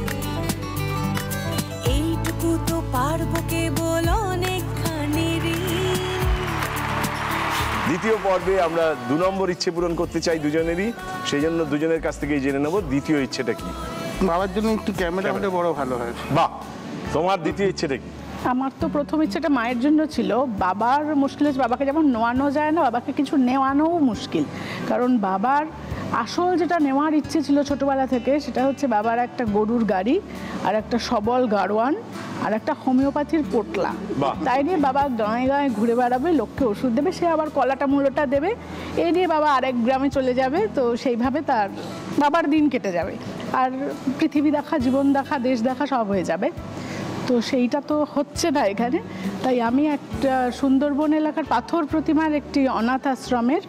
এইটুকু তো পারবো কেবল অনেকখানি ঋণ। দ্বিতীয় পর্বে আমরা 2 নম্বর ইচ্ছে পূরণ করতে চাই দুজনেরই, সেই জন্য দুজনের কাছ থেকেই জেনে নেব দ্বিতীয় ইচ্ছেটা কি। বাবার জন্য একটু ক্যামেরা হলে বড় ভালো হয়। বাহ, তোমার দ্বিতীয় ইচ্ছেটা কি? আমার তো প্রথম ইচ্ছেটা মায়ের জন্য ছিল। বাবার মুশকিল হচ্ছে, বাবাকে যেমন নোয়ানো যায় না, বাবাকে কিছু নেওয়ানোও মুশকিল। কারণ বাবার আসল যেটা নেওয়ার ইচ্ছে ছিল ছোটবেলা থেকে, সেটা হচ্ছে বাবার একটা গরুর গাড়ি, আর একটা সবল গাড়োয়ান, আর একটা হোমিওপ্যাথির পোটলা। তাই নিয়ে বাবা গাঁয়ে গাঁয়ে ঘুরে বেড়াবে, লোককে ওষুধ দেবে, সে আবার কলাটা মূলোটা দেবে, এই নিয়ে বাবা আরেক গ্রামে চলে যাবে। তো সেইভাবে তার বাবার দিন কেটে যাবে, আর পৃথিবী দেখা, জীবন দেখা, দেশ দেখা সব হয়ে যাবে। তো সেইটা তো হচ্ছে না এখানে। তাই আমি একটা সুন্দরবন এলাকার পাথর প্রতিমার একটি অনাথ আশ্রমের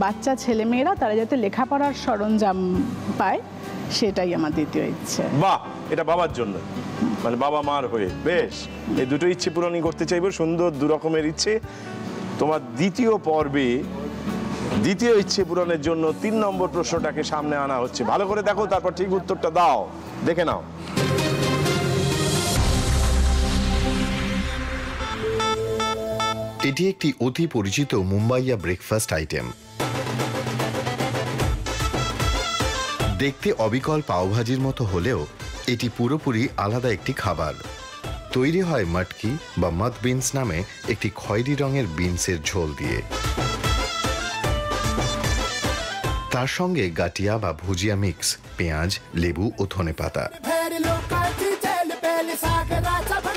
বাচ্চা ছেলেমেয়েরা তারা যাতে লেখাপড়ার সরঞ্জাম পায়, সেটাই আমার দ্বিতীয় ইচ্ছে। বাহ, এটা বাবার জন্য, মানে বাবা মার হয়ে। বেশ, এই দুটো ইচ্ছে পূরণই করতে চাইবো। সুন্দর 2 রকমের ইচ্ছে। তোমার দ্বিতীয় পর্বে দ্বিতীয় ইচ্ছে পূরণের জন্য 3 নম্বর প্রশ্নটাকে সামনে আনা হচ্ছে। ভালো করে দেখো, তারপর ঠিক উত্তরটা দাও। দেখে নাও। এটি একটি অতি পরিচিত মুম্বাইয়া ব্রেকফাস্ট আইটেম। দেখতে অবিকল পাওভাজির মতো হলেও এটি পুরোপুরি আলাদা একটি খাবার। তৈরি হয় মটকি বা মদ বিনস নামে একটি খয়েরি রঙের বিনসের ঝোল দিয়ে। তার সঙ্গে গাটিয়া বা ভুজিয়া মিক্স, পেঁয়াজ, লেবু ও ধনেপাতা।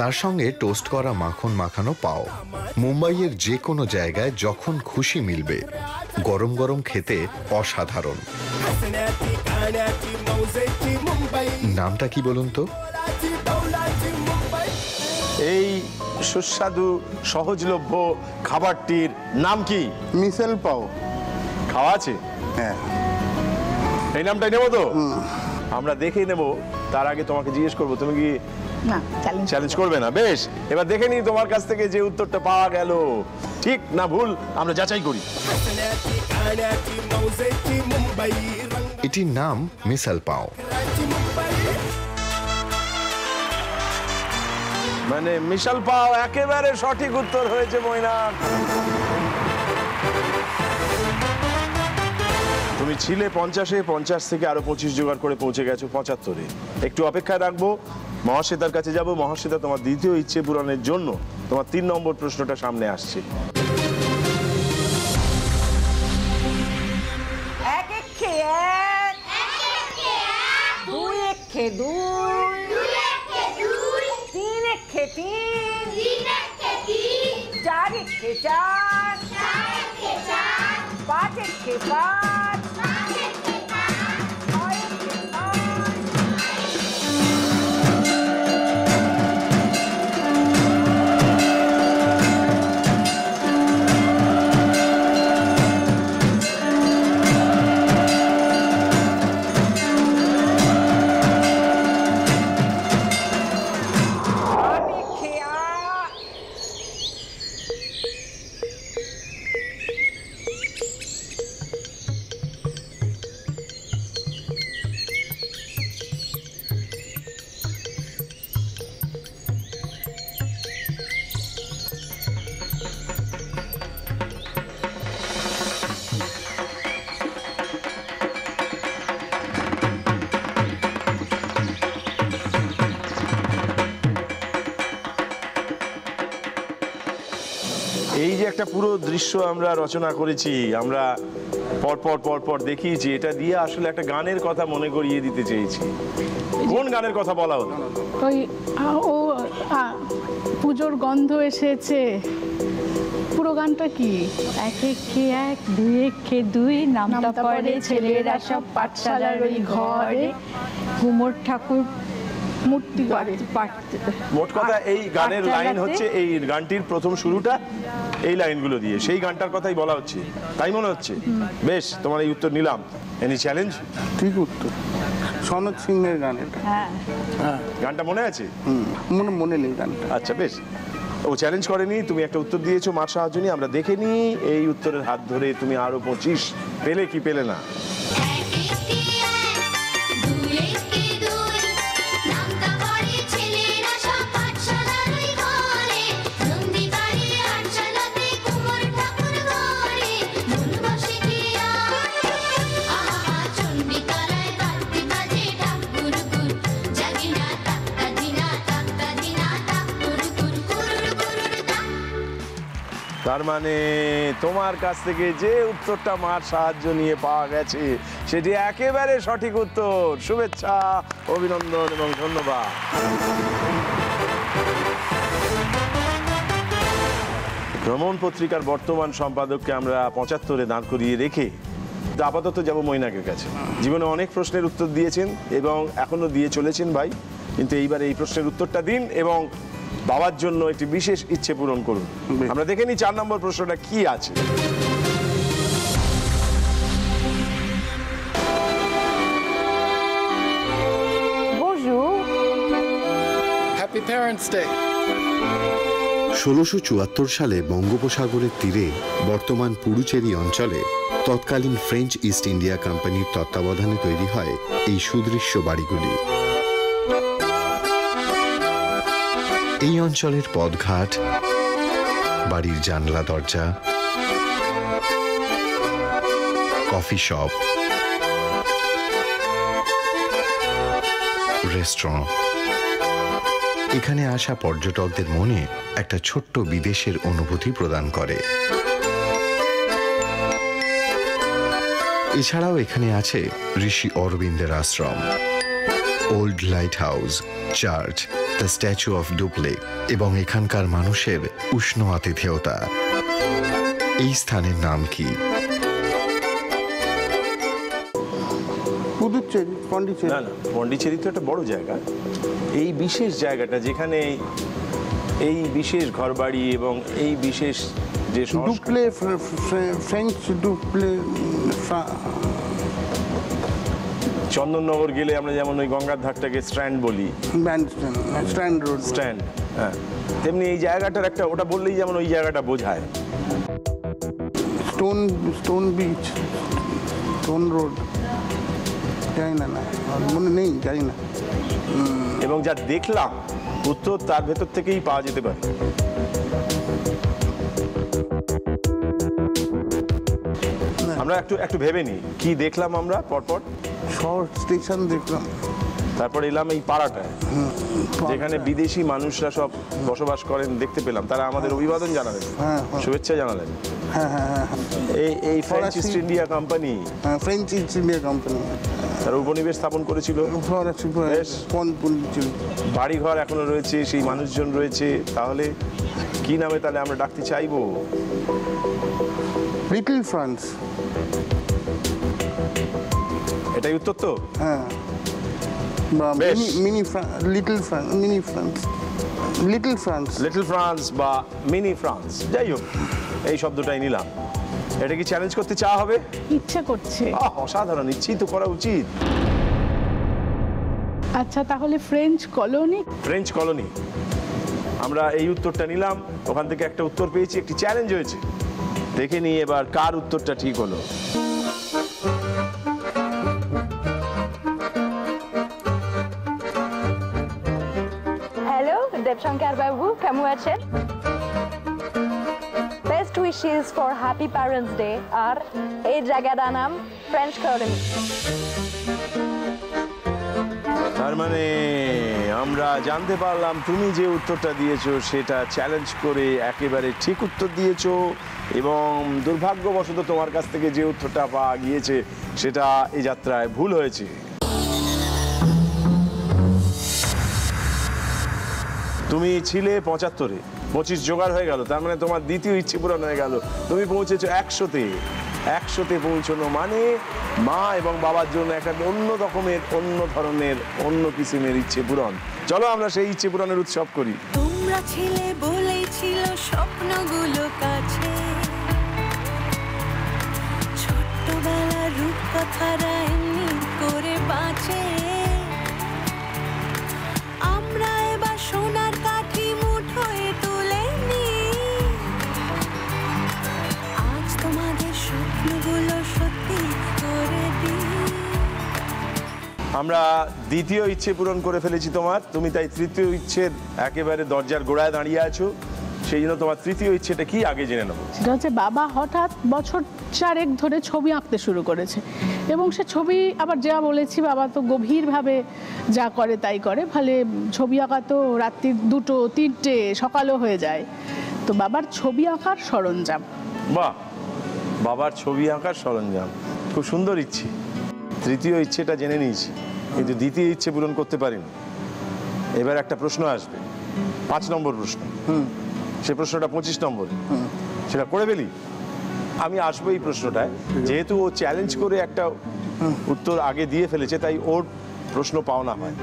তার সঙ্গে টোস্ট করা মাখন মাখানো পাও। মুম্বাইয়ের যে কোনো জায়গায় যখন খুশি মিলবে। গরম গরম খেতে অসাধারণ। নামটা কি বলুন তো? এই সুস্বাদু সহজলভ্য খাবারটির নাম কি? মিসেল পাও। খাওয়া আছে? হ্যাঁ। এই নামটাই নেবো তো? আমরা দেখেই নেব। তার আগে তোমাকে জিজ্ঞেস করবো, তুমি কি না চ্যালেঞ্জ করবে না? বেশ, এবার দেখে নিই তোমার কাছ থেকে যে উত্তরটা পাওয়া গেল ঠিক না ভুল আমরা যাচাই করি। এটির নাম মিসাল পাও। মানে মিশাল পাও একেবারে সঠিক উত্তর হয়েছে মৈনাক। তুমি ছিলে 50-এ, 50 থেকে আরো 25 জোগাড় করে পৌঁছে গেছো 75-এ। একটু অপেক্ষায় রাখবো, মহাশ্বেতার কাছে যাব। মহাশ্বেতা, তোমার দ্বিতীয় ইচ্ছে পূরণের জন্য তোমার 3 নম্বর প্রশ্নটা সামনে আসছে। এক একে এক, দুই একে দুই, তিন একে তিন, চার একে চার, পাঁচ একে পাঁচ, ছয় একে ছয়। একটা পুরো দৃশ্য আমরা রচনা করেছি, আমরা পর দেখিয়েছি, এটা দিয়ে আসলে একটা গানের কথা মনে করিয়ে দিতে চেয়েছি। কোন গানের কথা বলা হলো? ওই পুজোর গন্ধ এসেছে, পুরো গানটা কি? এক একে এক, দুই একে দুই, নামটা পড়ে ছেলেরা সব পাঠশালার ওই ঘরে, কুমোর ঠাকুর মূর্তি করে। মোট কথা এই গানের লাইন হচ্ছে, এই গানটির প্রথম শুরুটা এই লাইনগুলো দিয়ে, সেই গানটার কথাই বলা হচ্ছে, তাই মনে হচ্ছে। বেশ, তোমার এই উত্তর নিলাম। Any challenge? ঠিক উত্তর, সনৎ সিংহের গান এটা। হ্যাঁ, গানটা মনে আছে? মনে নেই গানটা। আচ্ছা বেশ, ও চ্যালেঞ্জ করেনি, তুমি একটা উত্তর দিয়েছো মার সাহায্য নিয়ে। আমরা দেখে নিই এই উত্তরের হাত ধরে তুমি আরো 25 পেলে কি পেলে না। তার মানে তোমার কাছ থেকে যে উত্তরটা মার সাহায্য নিয়ে পাওয়া গেছে সেটি একেবারে সঠিক উত্তর। শুভেচ্ছা, অভিনন্দন এবং ধন্যবাদ। ভ্রমণ পত্রিকার বর্তমান সম্পাদককে আমরা 75-এ দাঁড় করিয়ে রেখে আপাতত যাব মৈনাকের কাছে। জীবনে অনেক প্রশ্নের উত্তর দিয়েছেন এবং এখনো দিয়ে চলেছেন ভাই, কিন্তু এইবার এই প্রশ্নের উত্তরটা দিন এবং বাবার জন্য একটি বিশেষ ইচ্ছে পূরণ করুন। আমরা দেখে নিই 4 নম্বর প্রশ্নটা কি আছে। Bonjour. Happy Parents' Day. 1674 সালে বঙ্গোপসাগরের তীরে বর্তমান পুডুচেরি অঞ্চলে তৎকালীন ফ্রেঞ্চ ইস্ট ইন্ডিয়া কোম্পানির তত্ত্বাবধানে তৈরি হয় এই সুদৃশ্য বাড়িগুলি। এই অঞ্চলের পথঘাট, বাড়ির জানলা দরজা, কফি শপ, রেস্টুরেন্ট, এখানে আসা পর্যটকদের মনে একটা ছোট্ট বিদেশের অনুভূতি প্রদান করে। এছাড়াও এখানে আছে ঋষি অরবিন্দের আশ্রম, old lighthouse, church, the statue of Dupleix এবং এখানকার মানুষের উষ্ণ আতিথেয়তা। এই স্থানের নাম কি? পুদুচেরি, পন্ডিচেরি। না, পন্ডিচেরি তো একটা বড় জায়গা। এই বিশেষ জায়গাটা যেখানে এই বিশেষ ঘরবাড়ি এবং এই বিশেষ যে ডুপ্লে, ফ্রেঞ্চ ডুপ্লে। চন্দননগর গেলে আমরা যেমন ওই গঙ্গার ধারটাকে স্ট্র্যান্ড বলি, স্ট্র্যান্ড রোড, স্ট্র্যান্ড, হ্যাঁ, তেমনি এই জায়গাটার একটা, ওটা বললেই যেমন ওই জায়গাটা বোঝায়। স্টোন বিচ, স্টোন রোড, জানি না, মনে নেই, জানি না। এবং যা দেখলাম উত্তর তার ভেতর থেকেই পাওয়া যেতে পারে। আমরা একটু ভেবে নিই কি দেখলাম আমরা পরপর। শহর স্টেশন দেখলাম, তারপর এলাম এই পাড়াটায় যেখানে বিদেশি মানুষরা সব বসবাস করেন দেখতে পেলাম। তারা আমাদের অভিবাদন জানালেন, শুভেচ্ছা জানালেন। এই French east India company, French east India company, তারা উপনিবেশ স্থাপন করেছিল। বাড়িঘর এখনো রয়েছে, সেই মানুষজন রয়েছে। তাহলে কি নামে তাহলে আমরা ডাকতে চাইবো? Little France. এটাই উত্তর তো? হ্যাঁ, লিটল ফ্রান্স বা মিনি ফ্রান্স, যাই হোক এই শব্দটাই নিলাম। এটা কি চ্যালেঞ্জ করতে চাওয়া হবে? ইচ্ছা করছে। অসাধারণ, ইচ্ছেই তো করা উচিত। আচ্ছা, তাহলে ফ্রেঞ্চ কলোনি। ফ্রেঞ্চ কলোনি, আমরা এই উত্তরটা নিলাম। ওখান থেকে একটা উত্তর পেয়েছি, একটি চ্যালেঞ্জ হয়েছে। দেখে নিই এবার কার উত্তরটা ঠিক হলো। হ্যালো দেবশঙ্কর বাবু, কেমন আছেন? Best wishes for happy parents day. আর এই জায়গাটার নাম ফ্রেঞ্চ কলোনি। তার মানে আমরা জানতে পারলাম তুমি যে উত্তরটা দিয়েছো সেটা চ্যালেঞ্জ করে একেবারে ঠিক উত্তর দিয়েছো, এবং দুর্ভাগ্যবশত তোমার কাছ থেকে যে উত্তরটা পাওয়া গিয়েছে সেটা এই যাত্রায় ভুল হয়েছে। তুমি ছিলে 75-এ, 25 জোগাড় হয়ে গেল, তার মানে তোমার দ্বিতীয় ইচ্ছে পূরণ হয়ে গেল। তুমি পৌঁছেছো 100-তে। 100-তে পৌঁছানো মানে মা এবং বাবার জন্য একটা অন্য রকমের, অন্য ধরনের, অন্য কিসিমের ইচ্ছে পূরণ। চলো আমরা সেই ইচ্ছে পূরণের উৎসব করি। তোমরা ছিলে বলেই ছিল স্বপ্নগুলো কাছে, ছোট্টবেলার রূপকথারা এমনি করে বাঁচে। আমরা এবার সোনার কাঠি মুঠোয় তুলে নিই, আজ তোমাদের স্বপ্নগুলো সত্যি করে দিই। আমরা দ্বিতীয় ইচ্ছে পূরণ করে ফেলেছি তোমার, তুমি তাই তৃতীয় ইচ্ছের একেবারে দরজার গোড়ায় দাঁড়িয়ে আছো। সেই জন্য তোমার তৃতীয় ইচ্ছেটা কি আগে জেনে নেবো। সেটা হচ্ছে বাবা হঠাৎ বছর 4 ধরে ছবি আঁকতে শুরু করেছে, এবং সে ছবি আবার যা বলেছি, বাবা তো গভীরভাবে যা করে তাই করে, ফলে ছবি আঁকা তো রাত্রির 2টো 3টে সকালও হয়ে যায়। তো বাবার ছবি আঁকার সরঞ্জাম। বাহ, বাবার ছবি আঁকার সরঞ্জাম, খুব সুন্দর ইচ্ছে। তৃতীয় ইচ্ছেটা জেনে নিয়েছি, কিন্তু দ্বিতীয় ইচ্ছে পূরণ করতে পারিনি। এবার একটা প্রশ্ন আসবে, 5 নম্বর প্রশ্ন। সে প্রশ্নটা 25 নম্বর, সেটা করে ফেলি। আমি আসবো এই প্রশ্নটায়, যেহেতু ও চ্যালেঞ্জ করে একটা উত্তর আগে দিয়ে ফেলেছে, তাই ওর প্রশ্ন পাওনা হয়,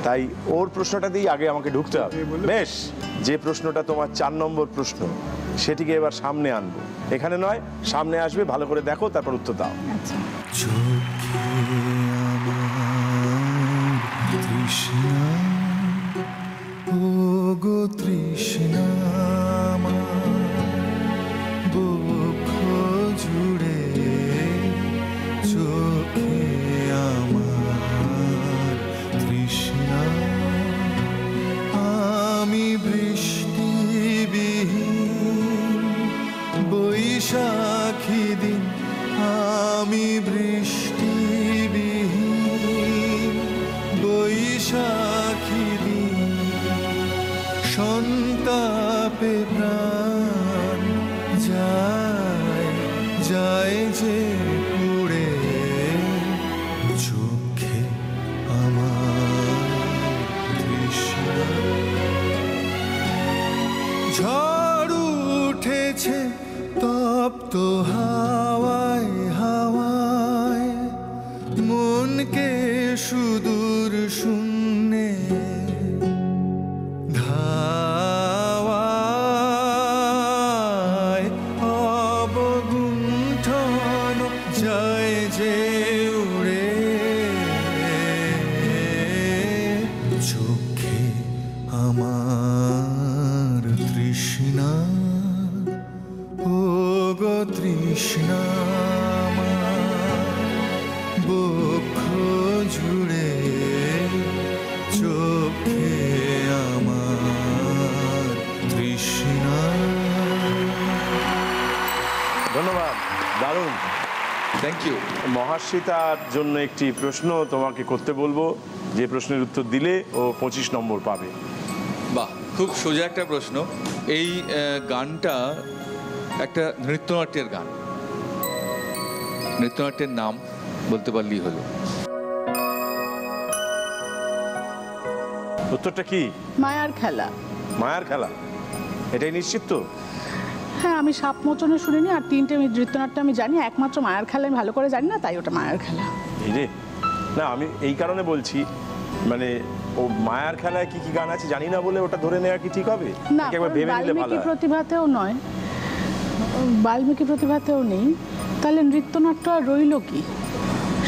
তাই ওর প্রশ্নটা দিয়েই আগে আমাকে ঢুকতে হবে। বেশ, যে প্রশ্নটা তোমার 4 নম্বর প্রশ্ন, সেটিকে এবার সামনে আনবো। এখানে নয়, সামনে আসবে, ভালো করে দেখো, তারপর উত্তর দাও। গো তৃষ্ণা বুক জুড়ে চোখে আমার তৃষ্ণা, আমি বৃষ্টিবিহীন বৈশাখী দিন, আমি বৃষ্টিবিহীন বৈশাখী দিন, সন্তাপে প্রাণ যায় যায় যে পুড়ে, চোখে আমার তৃষ্ণা। ঝড় উঠেছে তপ্ত হাওয়ায় হাওয়ায়, মনকে সুদূর শূন্যে ধাওয়ায়, অবগুণ্ঠন যায় যে উড়ে, চোখে আমার তৃষ্ণা, ও গো তৃষ্ণা বক্ষ জুড়ে চোখে আমার তৃষ্ণা। ধন্যবাদ, দারুণ, থ্যাংক ইউ। মহাশ্রিতার জন্য একটি প্রশ্ন তোমাকে করতে বলবো, যে প্রশ্নের উত্তর দিলে ও 25 নম্বর পাবে। বাহ, খুব সোজা একটা প্রশ্ন। এই গানটা একটা নৃত্যনাট্যের গান, নৃত্যনাট্যের নাম বলতে পারলেই হলো। উত্তরটা কি? মায়ার খেলা। মায়ার খেলা, এটাই নিশ্চিত তো? হ্যাঁ, আমি সাপ মোচনে শুনিনি, আর 3টে নৃত্যনাট্য আমি জানি, একমাত্র মায়ার খেলা আমি ভালো করে জানি না, তাই ওটা মায়ার খেলা। এই রে, না আমি এই কারণে বলছি, মানে ও মায়ার খেলায় কি কি গান আছে জানি না বলে ওটা ধরে নেওয়া কি ঠিক হবে? না, একবার ভেবে নিলে ভালো বাল্মীকি হয়। প্রতিভাতেও নয়, বাল্মীকি প্রতিভাতেও নেই, তাহলে নৃত্যনাট্য আর রইল কি?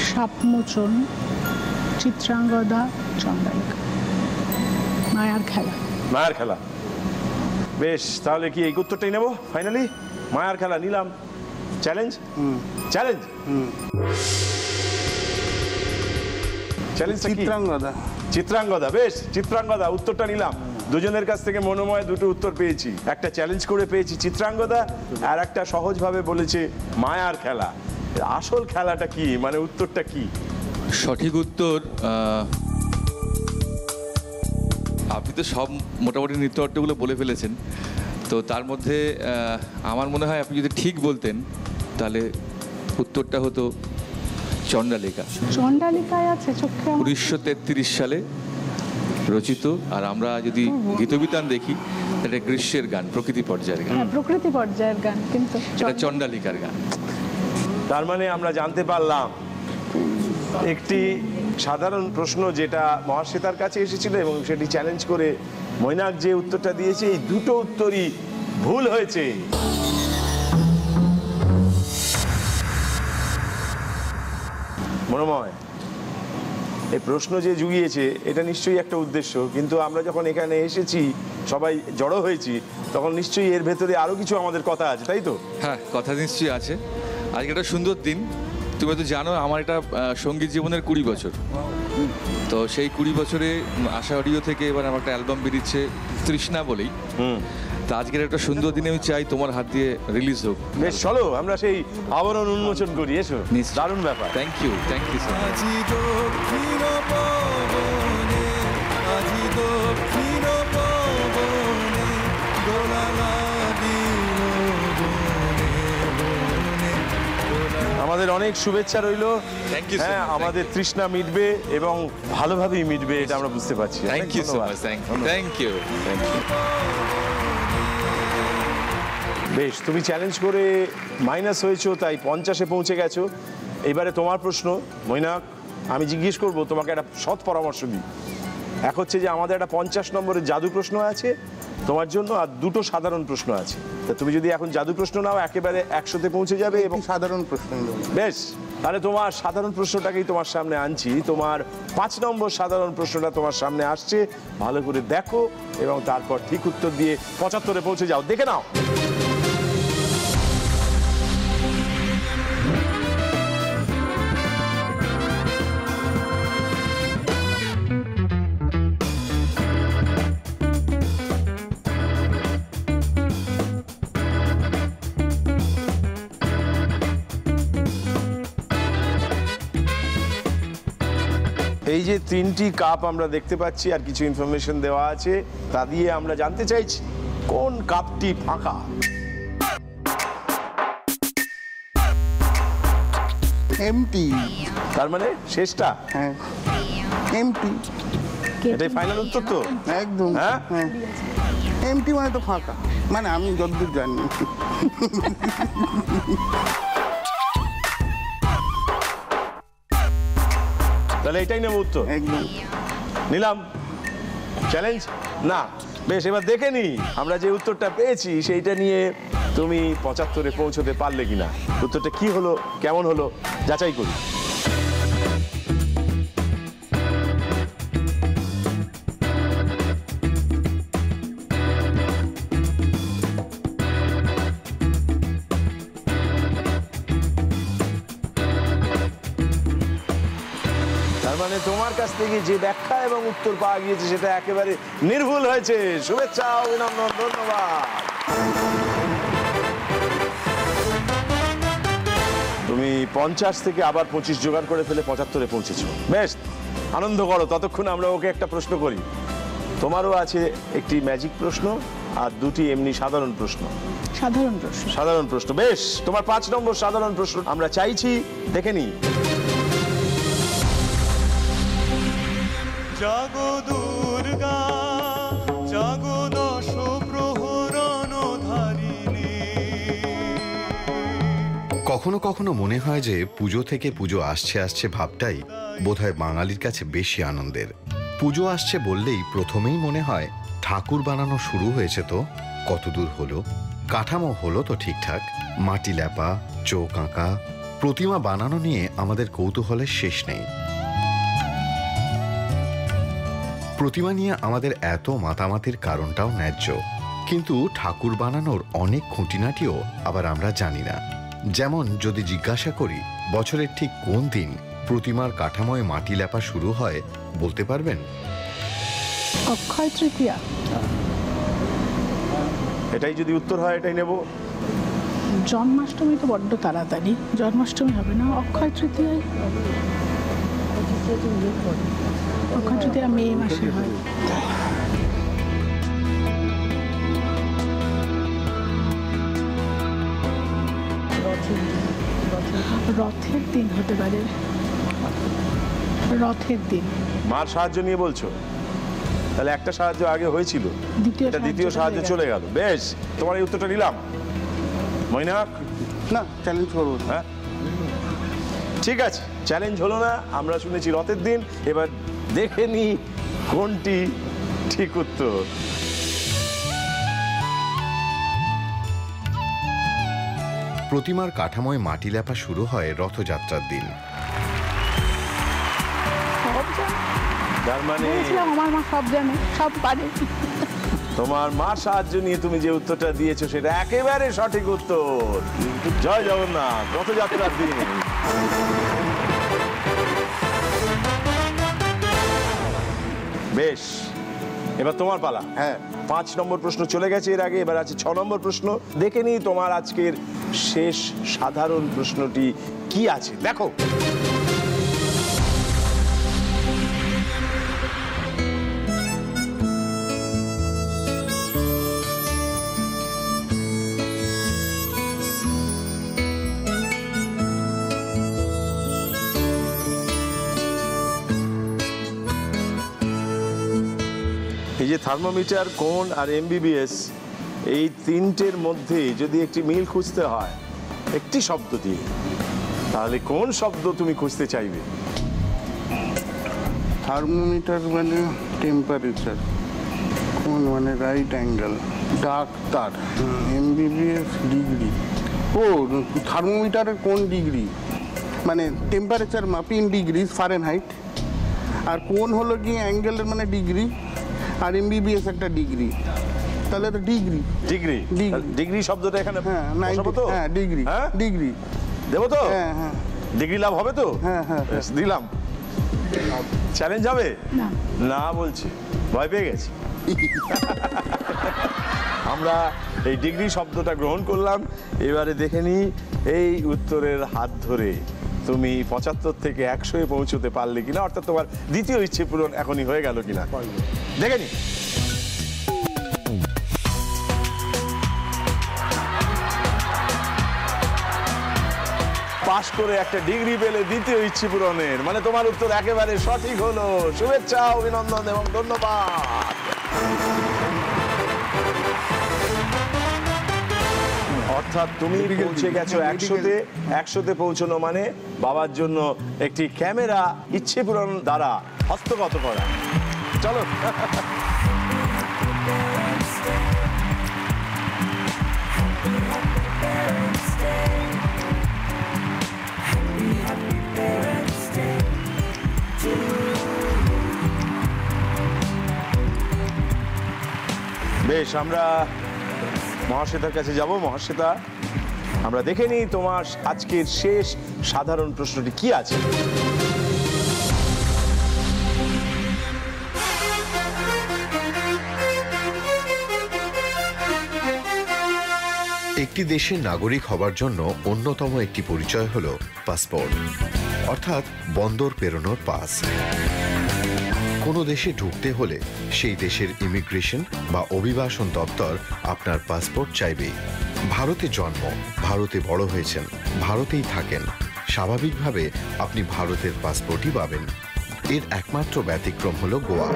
সাপমোচন, চিত্রাঙ্গদা, চন্দ্রালিকা, মায়ার খেলা। মায়ার খেলা, বেশ, তাহলে কি এই উত্তরটাই নেবো ফাইনালি? মায়ার খেলা নিলাম। Challenge? Challenge? Challenge Chitrangada. Chitrangada, বেশ, চিত্রাঙ্গদা উত্তরটা নিলাম। দুজনের কাছ থেকে মনোময় দুটো উত্তর পেয়েছি, একটা চ্যালেঞ্জ করে পেয়েছি চিত্রাঙ্গদা, আর একটা সহজভাবে বলেছে মায়ার খেলা। আসল খেলাটা কি, মানে উত্তরটা কি? সঠিক উত্তর আপনি তো সব মোটামুটি নৃত্যনাট্যগুলো বলে ফেলেছেন, তো তার মধ্যে আমার মনে হয় আপনি যদি ঠিক বলতেন তাহলে উত্তরটা হতো চণ্ডালিকা। চণ্ডালিকায় আছে চোখে আমার। 1933 সালে রচিত। আর আমরা যদি গীতবিতান দেখি এটা গ্রীষ্মের গান, প্রকৃতি পর্যায়ের গান। হ্যাঁ, প্রকৃতি পর্যায়ের গান, কিন্তু এটা চণ্ডালিকার গান। তার মানে আমরা জানতে পারলাম একটি সাধারণ প্রশ্ন যেটা মহাশ্বেতার কাছে এসেছিল এবং সেটি চ্যালেঞ্জ করে মৈনাক যে উত্তরটা দিয়েছে, এই দুটো উত্তরই ভুল হয়েছে। মনোময়, এই প্রশ্ন যে জুগিয়েছে এটা নিশ্চয়ই একটা উদ্দেশ্য, কিন্তু আমরা যখন এখানে এসেছি সবাই জড়ো হয়েছি তখন নিশ্চয়ই এর ভেতরে আরো কিছু আমাদের কথা আছে, তাই তো? হ্যাঁ, কথা নিশ্চয়ই আছে। আজকে একটা সুন্দর দিন। তুমি তো জানো আমার এটা সঙ্গীত জীবনের 20 বছর। তো সেই 20 বছরে আশা অডিও থেকে এবার আমার একটা অ্যালবাম বেরিয়েছে তৃষ্ণা বলেই। তা আজকের একটা সুন্দর দিনে আমি চাই তোমার হাত দিয়ে রিলিজ হোক। বেশ, চলো আমরা সেই আবরণ উন্মোচন করি। এসো, দারুণ ব্যাপার। Thank you so much. আমাদের অনেক শুভেচ্ছা রইল। হ্যাঁ, আমাদের তৃষ্ণা মিটবে এবং ভালোভাবেই মিটবে, এটা আমরা বুঝতে পারছি। Thank you so much. Thank you. বেশ, তুমি চ্যালেঞ্জ করে মাইনাস হয়েছো, তাই 50-এ পৌঁছে গেছো। এবারে তোমার প্রশ্ন মৈনাক। আমি জিজ্ঞেস করব, তোমাকে একটা সৎ পরামর্শ দিই। এক হচ্ছে যে আমাদের একটা 50 নম্বরের জাদু প্রশ্ন আছে তোমার জন্য, আর দুটো সাধারণ প্রশ্ন আছে। তা তুমি যদি এখন জাদু প্রশ্ন নাও একেবারে 100-তে পৌঁছে যাবে। এবং সাধারণ প্রশ্ন বেশ, তাহলে তোমার সাধারণ প্রশ্নটাকেই তোমার সামনে আনছি। তোমার 5 নম্বর সাধারণ প্রশ্নটা তোমার সামনে আসছে, ভালো করে দেখো এবং তারপর ঠিক উত্তর দিয়ে 75-এ পৌঁছে যাও। দেখে নাও। এই যে 3টি কাপ আমরা দেখতে পাচ্ছি আর কিছু ইনফরমেশন দেওয়া আছে, তা দিয়ে আমরা জানতে চাইছি কোন কাপটি ফাঁকা। এমটি। তার মানে শেষটা? হ্যাঁ, এমটি। এটাই ফাইনাল উত্তর তো? একদম। হ্যাঁ, এমটি মানে তো ফাঁকা, মানে আমি যতদূর জানি। তাহলে এটাই নেব উত্তর। একদম নিলাম চ্যালেঞ্জ। না, বেশ, এবার দেখে নি আমরা যে উত্তরটা পেয়েছি সেইটা নিয়ে তুমি 75-এ পৌঁছতে পারলে কিনা। উত্তরটা কি হলো, কেমন হলো, যাচাই করি। মানে তোমার কাছ থেকে যে ব্যাখ্যা এবং উত্তর পাওয়া গিয়েছে সেটা একেবারে নির্ভুল হয়েছে। শুভেচ্ছা, অভিনন্দন, ধন্যবাদ। তুমি 50 থেকে আবার 25 জোগাড় করে ফেলে 75-এ পৌঁছেছো। বেশ, আনন্দ করো। ততক্ষণ আমরা ওকে একটা প্রশ্ন করি। তোমারও আছে একটি ম্যাজিক প্রশ্ন আর দুটি এমনি সাধারণ প্রশ্ন। সাধারণ প্রশ্ন। বেশ, তোমার 5 নম্বর সাধারণ প্রশ্ন আমরা চাইছি, দেখে নিই। জাগো দুর্গা জাগো দশ প্রহরণ ধারিণী। কখনো কখনো মনে হয় যে পুজো থেকে পুজো আসছে আসছে ভাবটাই বোধহয় বাঙালির কাছে বেশি আনন্দের। পুজো আসছে বললেই প্রথমেই মনে হয় ঠাকুর বানানো শুরু হয়েছে, তো কতদূর হলো, কাঠামো হলো তো ঠিকঠাক, মাটি লেপা, চোখ আঁকা, প্রতিমা বানানো নিয়ে আমাদের কৌতূহলের শেষ নেই। প্রতিমা নিয়ে আমাদের এত মাতামাতির কারণটাও ন্যায্য, কিন্তু ঠাকুর বানানোর অনেক খুঁটিনাটিও আবার আমরা জানি না। যেমন যদি জিজ্ঞাসা করি বছরের ঠিক কোন দিন প্রতিমার কাঠামোয় মাটি লেপা শুরু হয়, বলতে পারবেন? অক্ষয় তৃতীয়া। এটাই যদি উত্তর হয় এটাই নেব। জন্মাষ্টমী তো বড্ড তাড়াতাড়ি, জন্মাষ্টমী হবে না, অক্ষয় তৃতীয়ায়। অক্ষয় তৃতীয়া মে মাসে হয়। রথের দিন হতে পারে, রথের দিন। মার সাহায্য নিয়ে বলছো? তাহলে একটা সাহায্য আগে হয়েছিল, এটা দ্বিতীয় সাহায্য চলে গেল। বেশ, তোমার এই উত্তরটা নিলাম। মৈনাক, না চ্যালেঞ্জ করবো। হ্যাঁ ঠিক আছে, চ্যালেঞ্জ হলো না। আমরা শুনেছি রথের দিন, এবার দেখে নি কোনটি ঠিক উত্তর। প্রতিমার কাঠামোয় মাটি লেপা শুরু হয় রথযাত্রার দিন। তার মানে আমার মা সব জানে, সব পারে। তোমার মার সাহায্য নিয়ে তুমি যে উত্তরটা দিয়েছো সেটা একেবারে সঠিক উত্তর। জয় জগন্নাথ। রথযাত্রার দিন। বেশ, এবার তোমার পালা। হ্যাঁ, 5 নম্বর প্রশ্ন চলে গেছে এর আগে, এবার আছে 6 নম্বর প্রশ্ন। দেখে নিই তোমার আজকের শেষ সাধারণ প্রশ্নটি কি আছে, দেখো। এই যে থার্মোমিটার, কোন আর এমবিবিএস, এই তিনটের মধ্যে যদি একটি মিল খুঁজতে হয় একটি শব্দ দিয়ে, তাহলে কোন শব্দ তুমি খুঁজতে চাইবে? থার্মোমিটার মানে টেম্পারেচার, কোন মানে রাইট অ্যাঙ্গেল, ডাক্তার, এমবিবিএস ডিগ্রি। ও, থার্মোমিটারের কোন ডিগ্রি মানে টেম্পারেচার মাপি ইন ডিগ্রি ফারেনহাইট, আর কোন হলো কি অ্যাঙ্গেলের মানে ডিগ্রি, আর এমবিবিএস একটা ডিগ্রি, তাহলে তো ডিগ্রি। ডিগ্রি, ডিগ্রি শব্দটা এখানে বসাবো তো? হ্যাঁ ডিগ্রি, ডিগ্রি দেবো তো? হ্যাঁ হ্যাঁ, ডিগ্রি লাভ হবে তো? হ্যাঁ হ্যাঁ, দিলাম। চ্যালেঞ্জ হবে না বলছি, ভয় পেয়ে গেছি। আমরা এই ডিগ্রি শব্দটা গ্রহণ করলাম। এবারে দেখে নিই এই উত্তরের হাত ধরে তুমি 75 থেকে 100-এ পৌঁছতে পারলে কিনা, অর্থাৎ তোমার দ্বিতীয় ইচ্ছে পূরণ এখনই হয়ে গেল কিনা দেখে নি। পাশ করে একটা ডিগ্রি পেলে দ্বিতীয় ইচ্ছে পূরণের, মানে তোমার উত্তর একেবারে সঠিক হলো। শুভেচ্ছা, অভিনন্দন এবং ধন্যবাদ। অর্থাৎ তুমি পৌঁছে গেছো 100-তে। 100-তে পৌঁছানো মানে বাবার জন্য একটি ক্যামেরা ইচ্ছে পূরণ দ্বারা হস্তগত করা। চলো। বেশ, আমরা মহাশ্বেতার কাছে যাব। মহাশ্বেতা, আমরা দেখে নিই তোমার আজকের শেষ সাধারণ প্রশ্নটি কি আছে। একটি দেশের নাগরিক হবার জন্য অন্যতম একটি পরিচয় হলো পাসপোর্ট, অর্থাৎ বন্দর পেরোনোর পাস। কোনো দেশে ঢুকতে হলে সেই দেশের ইমিগ্রেশন বা অভিবাসন দপ্তর আপনার পাসপোর্ট চাইবেই। ভারতে জন্ম, ভারতে বড় হয়েছেন, ভারতেই থাকেন, স্বাভাবিকভাবে আপনি ভারতের পাসপোর্টই পাবেন। এর একমাত্র ব্যতিক্রম হলো গোয়া।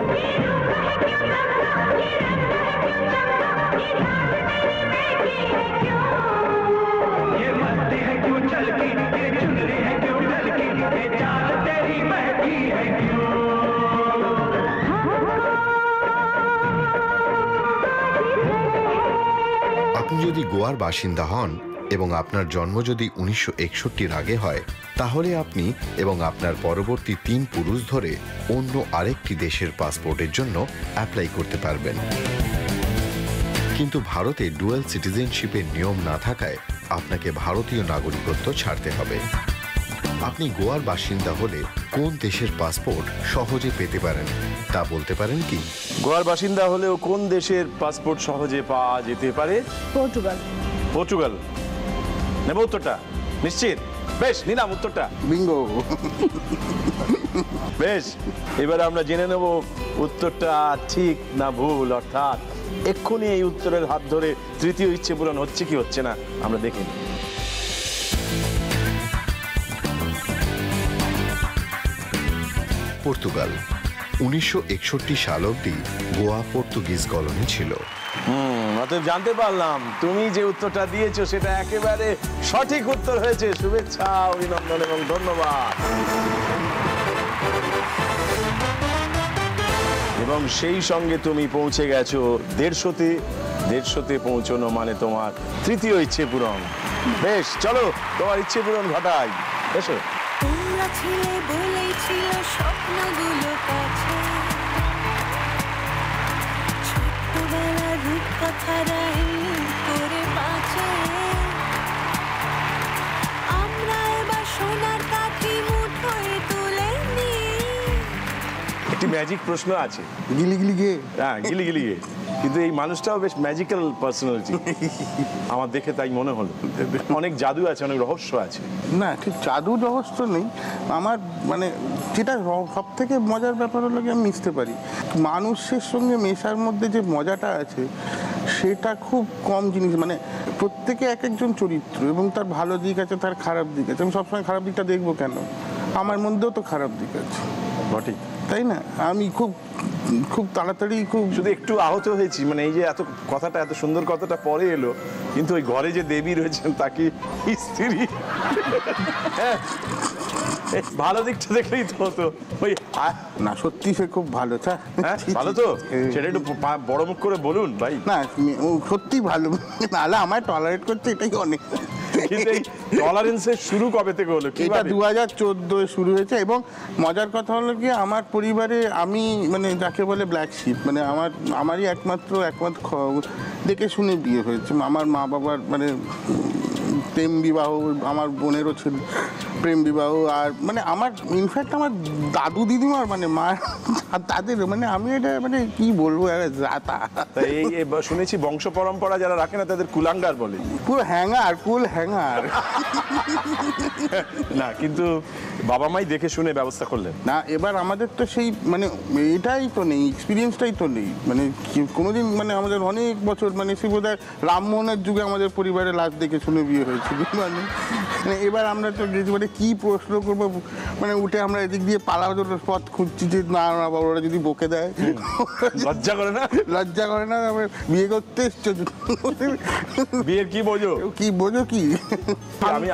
আপনি যদি গোয়ার বাসিন্দা হন এবং আপনার জন্ম যদি 1961-র আগে হয়, তাহলে আপনি এবং আপনার পরবর্তী 3 পুরুষ ধরে অন্য আরেকটি দেশের পাসপোর্টের জন্য অ্যাপ্লাই করতে পারবেন। কিন্তু ভারতে ডুয়াল সিটিজেনশিপের নিয়ম না থাকায় আপনাকে ভারতীয় নাগরিকত্ব ছাড়তে হবে। আপনি গোয়ার বাসিন্দা হলে কোন দেশের পাসপোর্ট সহজে পেতে পারেন তা বলতে পারেন কি? গোয়ার বাসিন্দা হলেও কোন দেশের পাসপোর্ট সহজে পাওয়া যেতে পারে? পর্তুগাল। পর্তুগাল নেব উত্তরটা? নিশ্চিত? বেশ, নিলাম উত্তরটা। বিঙ্গো। বেশ, এবারে আমরা জেনে নেব উত্তরটা ঠিক না ভুল, অর্থাৎ এক্ষুনি এই উত্তরের হাত ধরে তৃতীয় ইচ্ছে পূরণ হচ্ছে কি হচ্ছে না আমরা দেখে নিই। পর্তুগাল। 1961 সাল অবধি গোয়া পর্তুগিজ কলোনি ছিল। অতএব জানতে পারলাম তুমি যে উত্তরটা দিয়েছো সেটা একেবারে সঠিক উত্তর হয়েছে। শুভেচ্ছা, অভিনন্দন এবং ধন্যবাদ। এবং সেই সঙ্গে তুমি পৌঁছে গেছো 150-তে। 150-তে পৌঁছানো মানে তোমার তৃতীয় ইচ্ছে পূরণ। বেশ, চলো তোমার ইচ্ছে পূরণ ঘটাই। এসো। তোমরা ছিলে বলেই ছিল স্বপ্নগুলো কাছে, ছোট্টবেলার রূপকথারা করে বাঁচে। আমরা এবার সোনার কাঠি মুঠোয় তুলে নিই। একটি ম্যাজিক প্রশ্ন আছে। গিলিগিলি গে? হ্যাঁ, গিলিগিলি গে। কিন্তু এই মানুষটাও বেশ ম্যাজিক্যাল পার্সোনালিটি আমার দেখে, তাই মনে হলো। অনেক জাদু আছে, অনেক রহস্য আছে। না, ঠিক জাদু রহস্য নেই। আমার মানে যেটা সব থেকে মজার ব্যাপার হলো কি, আমি মিশতে পারি। মানুষের সঙ্গে মেশার মধ্যে যে মজাটা আছে সেটা খুব কম জিনিস। মানে প্রত্যেকে এক একজন চরিত্র, এবং তার ভালো দিক আছে, তার খারাপ দিক আছে। আমি সবসময় খারাপ দিকটা দেখবো কেন? আমার মধ্যেও তো খারাপ দিক আছে, বটেই, তাই না? আমি খুব তাড়াতাড়ি শুধু একটু আহত হয়েছি, মানে এই যে এত কথাটা, এত সুন্দর কথাটা পরে এলো, কিন্তু ওই ঘরে যে দেবী রয়েছেন তাকে স্ত্রী, হ্যাঁ, ভালো দিকটা দেখলেই তো হতো। ওই না, সত্যি সে খুব ভালো। হ্যাঁ, ভালো তো, সেটা একটু বড় মুখ করে বলুন ভাই। না, ও সত্যি ভালো, নাহলে আমায় টলারেট করতে এটাই অনেক। কিন্তু এই টলারেন্সের শুরু কবে থেকে হলো? এটা 2014 শুরু হয়েছে। এবং মজার কথা হলো কি, আমার পরিবারে আমি মানে যাকে বলে ব্ল্যাক শিপ, মানে আমারই একমাত্র দেখে শুনে বিয়ে হয়েছে। আমার মা বাবার মানে প্রেম বিবাহ, আমার বোনেরও ছিল প্রেম বিবাহ। আর মানে আমার ইনফ্যাক্ট আমার দাদু দিদিমার মানে মা তাদের মানে আমি এটা মানে কি বলবো, এই শুনেছি বংশ পরম্পরা যারা রাখে না তাদের কুলাঙ্গার বলে। পুরো কুল হ্যাঙ্গার। না, কিন্তু বাবা মাই দেখে শুনে ব্যবস্থা করলেন না। এবার আমাদের তো সেই মানে এটাই তো নেই, এক্সপিরিয়েন্সটাই তো নেই। মানে কোনোদিন মানে আমাদের অনেক বছর মানে সে বোধহয় রামমোহনের যুগে আমাদের পরিবারে লাশ দেখে শুনে বিয়ে হয়েছিল। মানে এবার আমরা তো মানে কি প্রশ্ন করবো, মানে উঠে আমরা এদিক দিয়ে পালানোর পথ খুঁজছি যে না বাবা ওরা যদি বকে দেয়। লজ্জা করে না? লজ্জা করে না? বিয়ে করতে এসছো, বিয়ের কি বোঝো? কি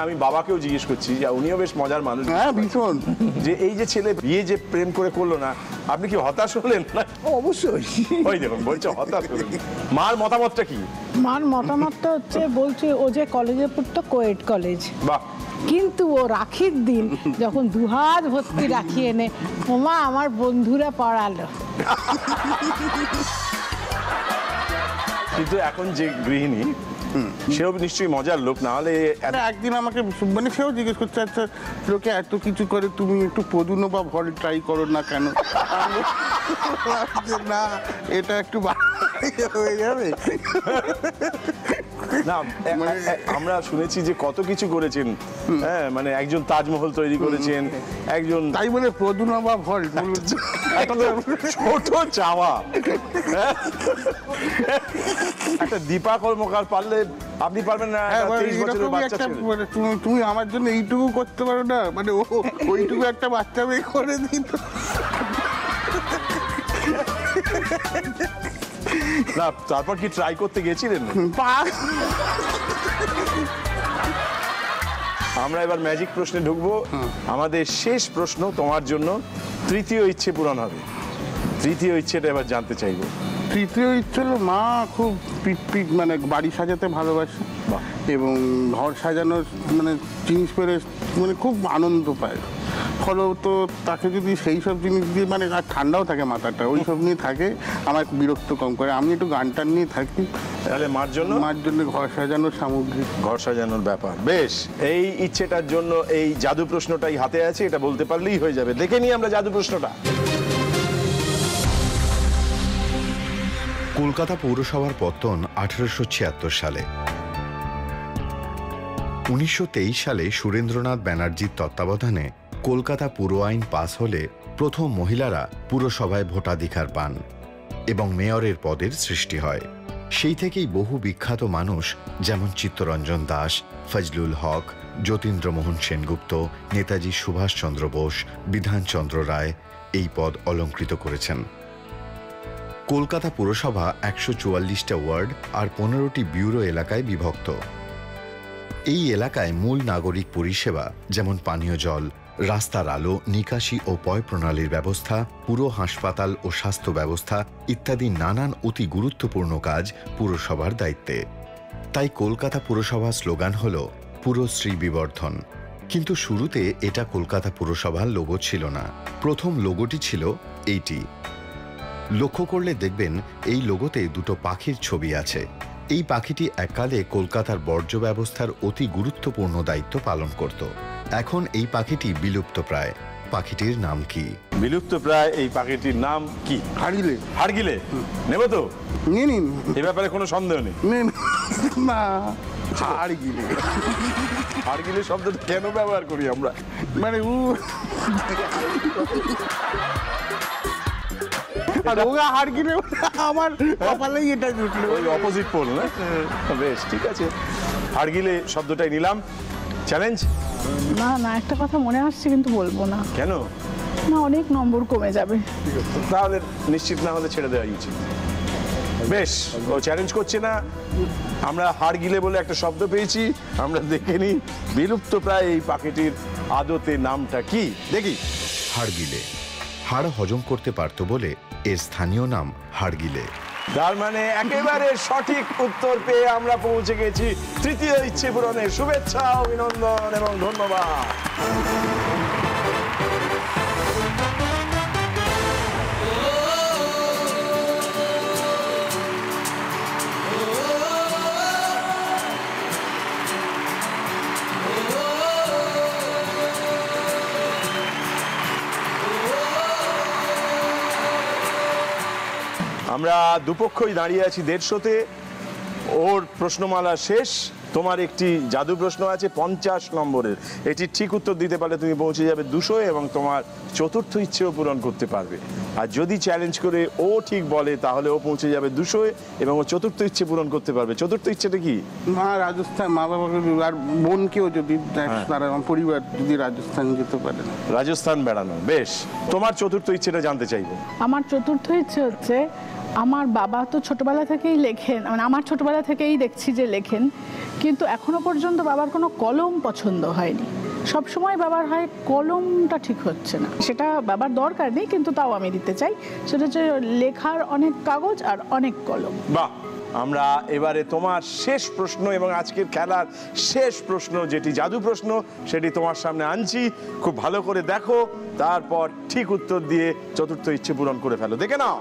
আমি বাবাকেও জিজ্ঞেস করছি, উনিও বেশ মজার মানুষ। হ্যাঁ, ভীষণ। যে এই যে ছেলে বিয়ে যে প্রেম করে করলো না, আপনি কি হতাশ হলেন? অবশ্যই। ওই দেখুন বলছে হতাশ হলেন। মার মতামতটা কি? মার মতামতটা হচ্ছে, বলছে ও যে কলেজে পড়তো কোয়েট কলেজ, বাহ, কিন্তু ও রাখির দিন যখন দুহাত ভর্তি রাখি এনে ওমা আমার বন্ধুরা পড়ালো। কিন্তু এখন যে গৃহিণী, সেও নিশ্চয়ই মজার লোক, না হলে একদিন আমাকে মানে সেও জিজ্ঞেস করছে, আচ্ছা লোকে এত কিছু করে তুমি একটু পদুনো বা ভল ট্রাই করো না কেন? না, এটা একটু হয়ে যাবে। না, আমরা শুনেছি যে কত কিছু করেছেন। হ্যাঁ, মানে একজন তাজমহল তৈরি করেছেন, একজন, তাই বলে পদুনো বা ভল ছোট চাওয়া। একটা দীপা কর্মকার পারলে আপনি পারবেন না? 23 বছরের বাচ্চা ছেলে। তুমি আমার জন্য এইটুকু করতে পারো না? মানে ওইটুকু একটা বাচ্চা মেয়ে করে দিত। না, তারপর কি ট্রাই করতে গেছিলেন? আমরা এবার ম্যাজিক প্রশ্নে ঢুকবো। আমাদের শেষ প্রশ্ন তোমার জন্য, তৃতীয় ইচ্ছে পূরণ হবে। তৃতীয় ইচ্ছেটা এবার জানতে চাইবো। তৃতীয় ইচ্ছে হলো, মা খুব মানে বাড়ি সাজাতে ভালোবাসে এবং ঘর সাজানোর মানে জিনিস পেরে মানে খুব আনন্দ পায়। ফলত তাকে যদি সেই সব জিনিস দিয়ে মানে আর ঠান্ডাও থাকে মাথাটা, ওই সব নিয়ে থাকে, আমার বিরক্ত কম করে। আমি একটু গান টান নিয়ে থাকি। তাহলে মার জন্য ঘর সাজানোর সামগ্রী, ঘর সাজানোর ব্যাপার। বেশ, এই ইচ্ছেটার জন্য এই জাদু প্রশ্নটাই হাতে আছে, এটা বলতে পারলেই হয়ে যাবে। দেখে নিই আমরা জাদু প্রশ্নটা। কলকাতা পৌরসভার পত্তন 1876 সালে। 1923 সালে সুরেন্দ্রনাথ ব্যানার্জির তত্ত্বাবধানে কলকাতা পুর আইন পাস হলে প্রথম মহিলারা পুরসভায় ভোটাধিকার পান এবং মেয়রের পদের সৃষ্টি হয়। সেই থেকেই বহু বিখ্যাত মানুষ যেমন চিত্তরঞ্জন দাস, ফজলুল হক, যতীন্দ্রমোহন সেনগুপ্ত, নেতাজি সুভাষচন্দ্র বোস, বিধানচন্দ্র রায় এই পদ অলঙ্কৃত করেছেন। কলকাতা পুরসভা ১৪৪টা ওয়ার্ড আর ১৫টি ব্যুরো এলাকায় বিভক্ত। এই এলাকায় মূল নাগরিক পরিষেবা যেমন পানীয় জল, রাস্তার আলো, নিকাশি ও পয় প্রণালীর ব্যবস্থা, পুরো হাসপাতাল ও স্বাস্থ্য ব্যবস্থা ইত্যাদি নানান অতি গুরুত্বপূর্ণ কাজ পুরসভার দায়িত্বে। তাই কলকাতা পুরসভার স্লোগান হল পুরশ্রী বিবর্ধন। কিন্তু শুরুতে এটা কলকাতা পুরসভার লোগো ছিল না। প্রথম লোগোটি ছিল এইটি। লক্ষ্য করলে দেখবেন এই লোগোতে দুটো পাখির ছবি আছে। এই পাখিটি এককালে কলকাতার বর্জ্য ব্যবস্থার অতি গুরুত্বপূর্ণ দায়িত্ব পালন করত। এখন এই পাখিটি বিলুপ্ত প্রায়। পাখিটির নাম কি? বিলুপ্ত প্রায় এই পাখিটির নাম কি? হাড়গিলে। হাড়গিলে নেব তো? নিয়ে নিন, এ ব্যাপারে কোনো সন্দেহ নেই। না, হাড়গিলে। হাড়গিলে শব্দটা কেন ব্যবহার করি আমরা? মানে হাড়গিলে আমার কপালেই এটা জুটলো, ওই অপোজিট পোল না? বেশ, ঠিক আছে, হাড়গিলে শব্দটাই নিলাম। চ্যালেঞ্জ? না না, একটা কথা মনে আসছে কিন্তু বলবো না। কেন? না, অনেক নম্বর কমে যাবে। তাহলে নিশ্চিত না হলে ছেড়ে দেওয়া উচিত। বেশ, ও চ্যালেঞ্জ করছে না। আমরা হাড়গিলে বলে একটা শব্দ পেয়েছি, আমরা দেখে নিই বিলুপ্ত প্রায় এই পাখিটির আদতে নামটা কি, দেখি। হাড়গিলে হাড় হজম করতে পারত বলে এর স্থানীয় নাম হাড়গিলে। তার মানে একেবারে সঠিক উত্তর পেয়ে আমরা পৌঁছে গেছি তৃতীয় ইচ্ছে পূরণের। শুভেচ্ছা, অভিনন্দন এবং ধন্যবাদ। আমরা দুপক্ষই দাঁড়িয়ে আছি 150-তে। ওর প্রশ্নমালা শেষ। তোমার একটি জাদু প্রশ্ন আছে 50 নম্বরের। এটি ঠিক উত্তর দিতে পারলে তুমি পৌঁছে যাবে 200 এবং তোমার চতুর্থ ইচ্ছেও পূরণ করতে পারবে। আর যদি চ্যালেঞ্জ করে ও ঠিক বলে তাহলে ও পৌঁছে যাবে 200 এবং ও চতুর্থ ইচ্ছে পূরণ করতে পারবে। চতুর্থ ইচ্ছেটা কি? মা রাজস্থান, মা বাবাকে আর বোনকেও যদি তারা পরিবার যদি রাজস্থান যেতে পারে। রাজস্থান বেড়ানো। বেশ, তোমার চতুর্থ ইচ্ছেটা জানতে চাইবো। আমার চতুর্থ ইচ্ছে হচ্ছে, আমার বাবা তো ছোটবেলা থেকেই লেখেন, মানে আমার ছোটবেলা থেকেই দেখছি যে লেখেন, কিন্তু এখনো পর্যন্ত বাবার কোনো কলম পছন্দ হয়নি। সব সময় বাবার হয় কলমটা ঠিক হচ্ছে না। সেটা বাবার দরকার নেই, কিন্তু তাও আমি দিতে চাই। সেটা হচ্ছে লেখার অনেক কাগজ আর অনেক কলম। বাহ, আমরা এবারে তোমার শেষ প্রশ্ন এবং আজকের খেলার শেষ প্রশ্ন, যেটি জাদু প্রশ্ন, সেটি তোমার সামনে আনছি। খুব ভালো করে দেখো, তারপর ঠিক উত্তর দিয়ে চতুর্থ ইচ্ছে পূরণ করে ফেলো। দেখে নাও।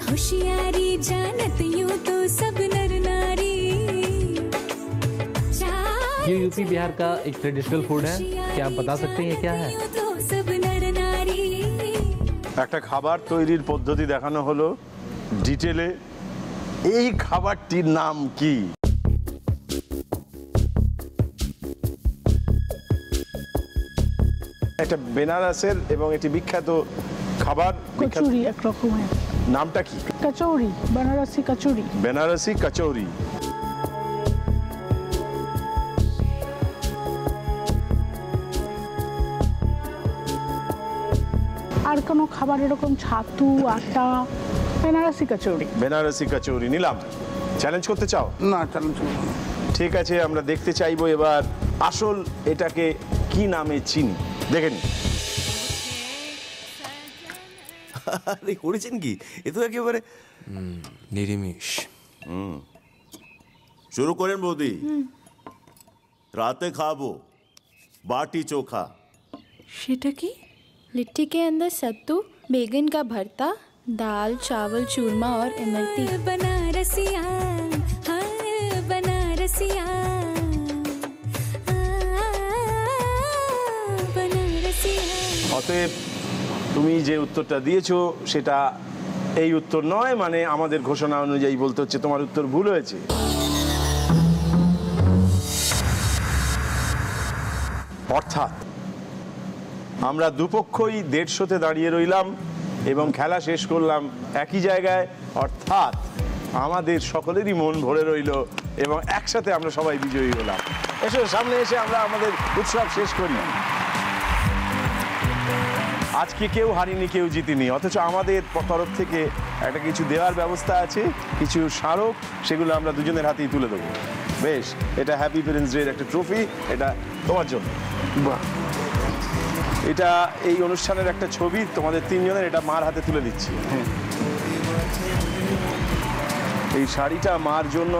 होशियारी जानत यूं तो सब नर नारी। ये यूपी बिहार का एक ट्रेडिशनल फूड है, क्या आप बता सकते हैं ये क्या है? একটা খাবার তৈরির পদ্ধতি দেখানো হলো ডিটেলে। এই খাবারটির নাম কি? একটা বেনারসের এবং এটি বিখ্যাত খাবার। কচুরি এক রকমের। নামটা কি? কচৌরি, বেনারসি কচুরি। বেনারসি কচৌরি। আর কোনো খাবার এরকম ছাতু আটা বেনারসি কচুরি। বেনারসি কচুরি নিলাম। চ্যালেঞ্জ করতে চাও? না, চ্যালেঞ্জ করব না। ঠিক আছে, আমরা দেখতে চাইবো এবার আসল এটাকে কি নামে চিনি, দেখে নি। আরে করেছেন কি, এ তো একেবারে নিরামিষ। শুরু করেন বৌদি। রাতে খাবো बाटी चोखा। সেটা কি? लिट्टी के अंदर सत्तू, बैगन का भरता, दाल चावल चूरमा और इमरती। बनारसिया बनारसिया बनारसिया। অতএব তুমি যে উত্তরটা দিয়েছো সেটা এই উত্তর নয়, মানে আমাদের ঘোষণা অনুযায়ী বলতে হচ্ছে তোমার উত্তর ভুল হয়েছে। অর্থাৎ আমরা দুপক্ষই 150-তে দাঁড়িয়ে রইলাম এবং খেলা শেষ করলাম একই জায়গায়, অর্থাৎ আমাদের সকলেরই মন ভরে রইল এবং একসাথে আমরা সবাই বিজয়ী হলাম। এসো সামনে এসে আমরা আমাদের উৎসব শেষ করি। আজকে কেউ হারিনি, কেউ জিতিনি, অথচ আমাদের তরফ থেকে একটা কিছু দেওয়ার ব্যবস্থা আছে, কিছু স্মারক, সেগুলো আমরা দুজনের হাতেই তুলে দেবো। বেশ, এটা হ্যাপি প্যারেন্টস ডের একটা ট্রফি, এটা তোমার জন্য। বাহ, এটা এই অনুষ্ঠানের একটা ছবি তোমাদের তিনজনের, এটা মার হাতে তুলে দিচ্ছি। এই শাড়িটা মার জন্য,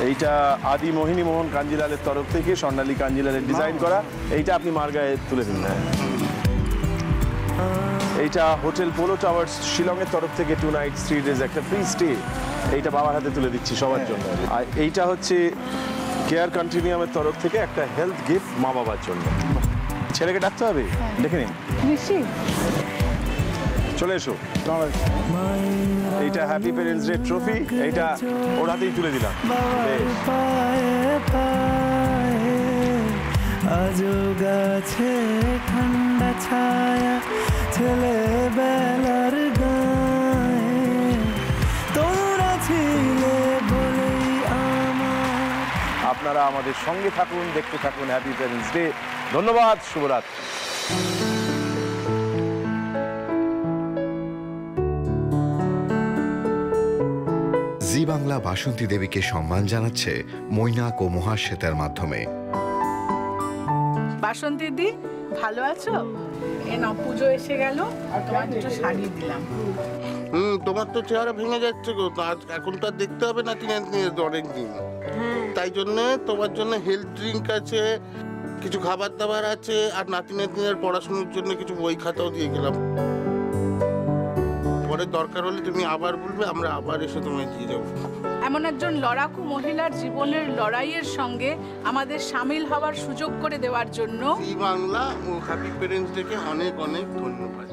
এইটা আদি মোহিনী মোহন কাঞ্জিলালের তরফ থেকে স্বর্ণালী কাঞ্জিলালের ডিজাইন করা, এইটা আপনি মার গায়ে তুলে দিন। এইটা হোটেল পোলো টাওয়ার্স শিলংয়ের তরফ থেকে 2 নাইটস 3 ডেজ একটা ফ্রি স্টে, এইটা বাবার হাতে তুলে দিচ্ছি সবার জন্য। আর এইটা হচ্ছে কেয়ার কন্টিনিউমের তরফ থেকে একটা হেলথ গিফট মা বাবার জন্য। ছেলেকে ডাকতে হবে, দেখে নিন। চলে এসো। এইটা হ্যাপি প্যারেন্টস ডে ট্রফি, এইটা ওর হাতেই তুলে দিলাম। আজো গাছে ঠান্ডা ছায়া ছেলেবেলার গায়ে তোরা ছিলে বলেই আমার। আপনারা আমাদের সঙ্গে থাকুন, দেখতে থাকুন হ্যাপি প্যারেন্টস ডে। ধন্যবাদ, শুভরাত্রি। জি বাংলা বাসন্তী দেবীকে সম্মান জানাচ্ছে মৈনাক ও মহাশ্বেতার মাধ্যমে। বাসন্তী দি, ভালো আছো? এ নাও, পুজো এসে গেল আর তোমার দুটো শাড়ি দিলাম। তোমার তো চেহারা ভেঙে যাচ্ছে গো, এখন তো আর দেখতে হবে না অনেক দিন। তাই জন্য তোমার জন্য হেলথ ড্রিঙ্ক আছে, কিছু খাবার দাবার আছে, আর নাতি নাতনির পড়াশোনার জন্য কিছু বই খাতাও দিয়ে গেলাম। পরে দরকার হলে তুমি আবার বলবে, আমরা আবার এসে তোমায় দিয়ে যাবো। এমন একজন লড়াকু মহিলার জীবনের লড়াইয়ের সঙ্গে আমাদের সামিল হওয়ার সুযোগ করে দেওয়ার জন্য জি বাংলা ও হ্যাপি প্যারেন্টস ডেকে অনেক অনেক ধন্যবাদ।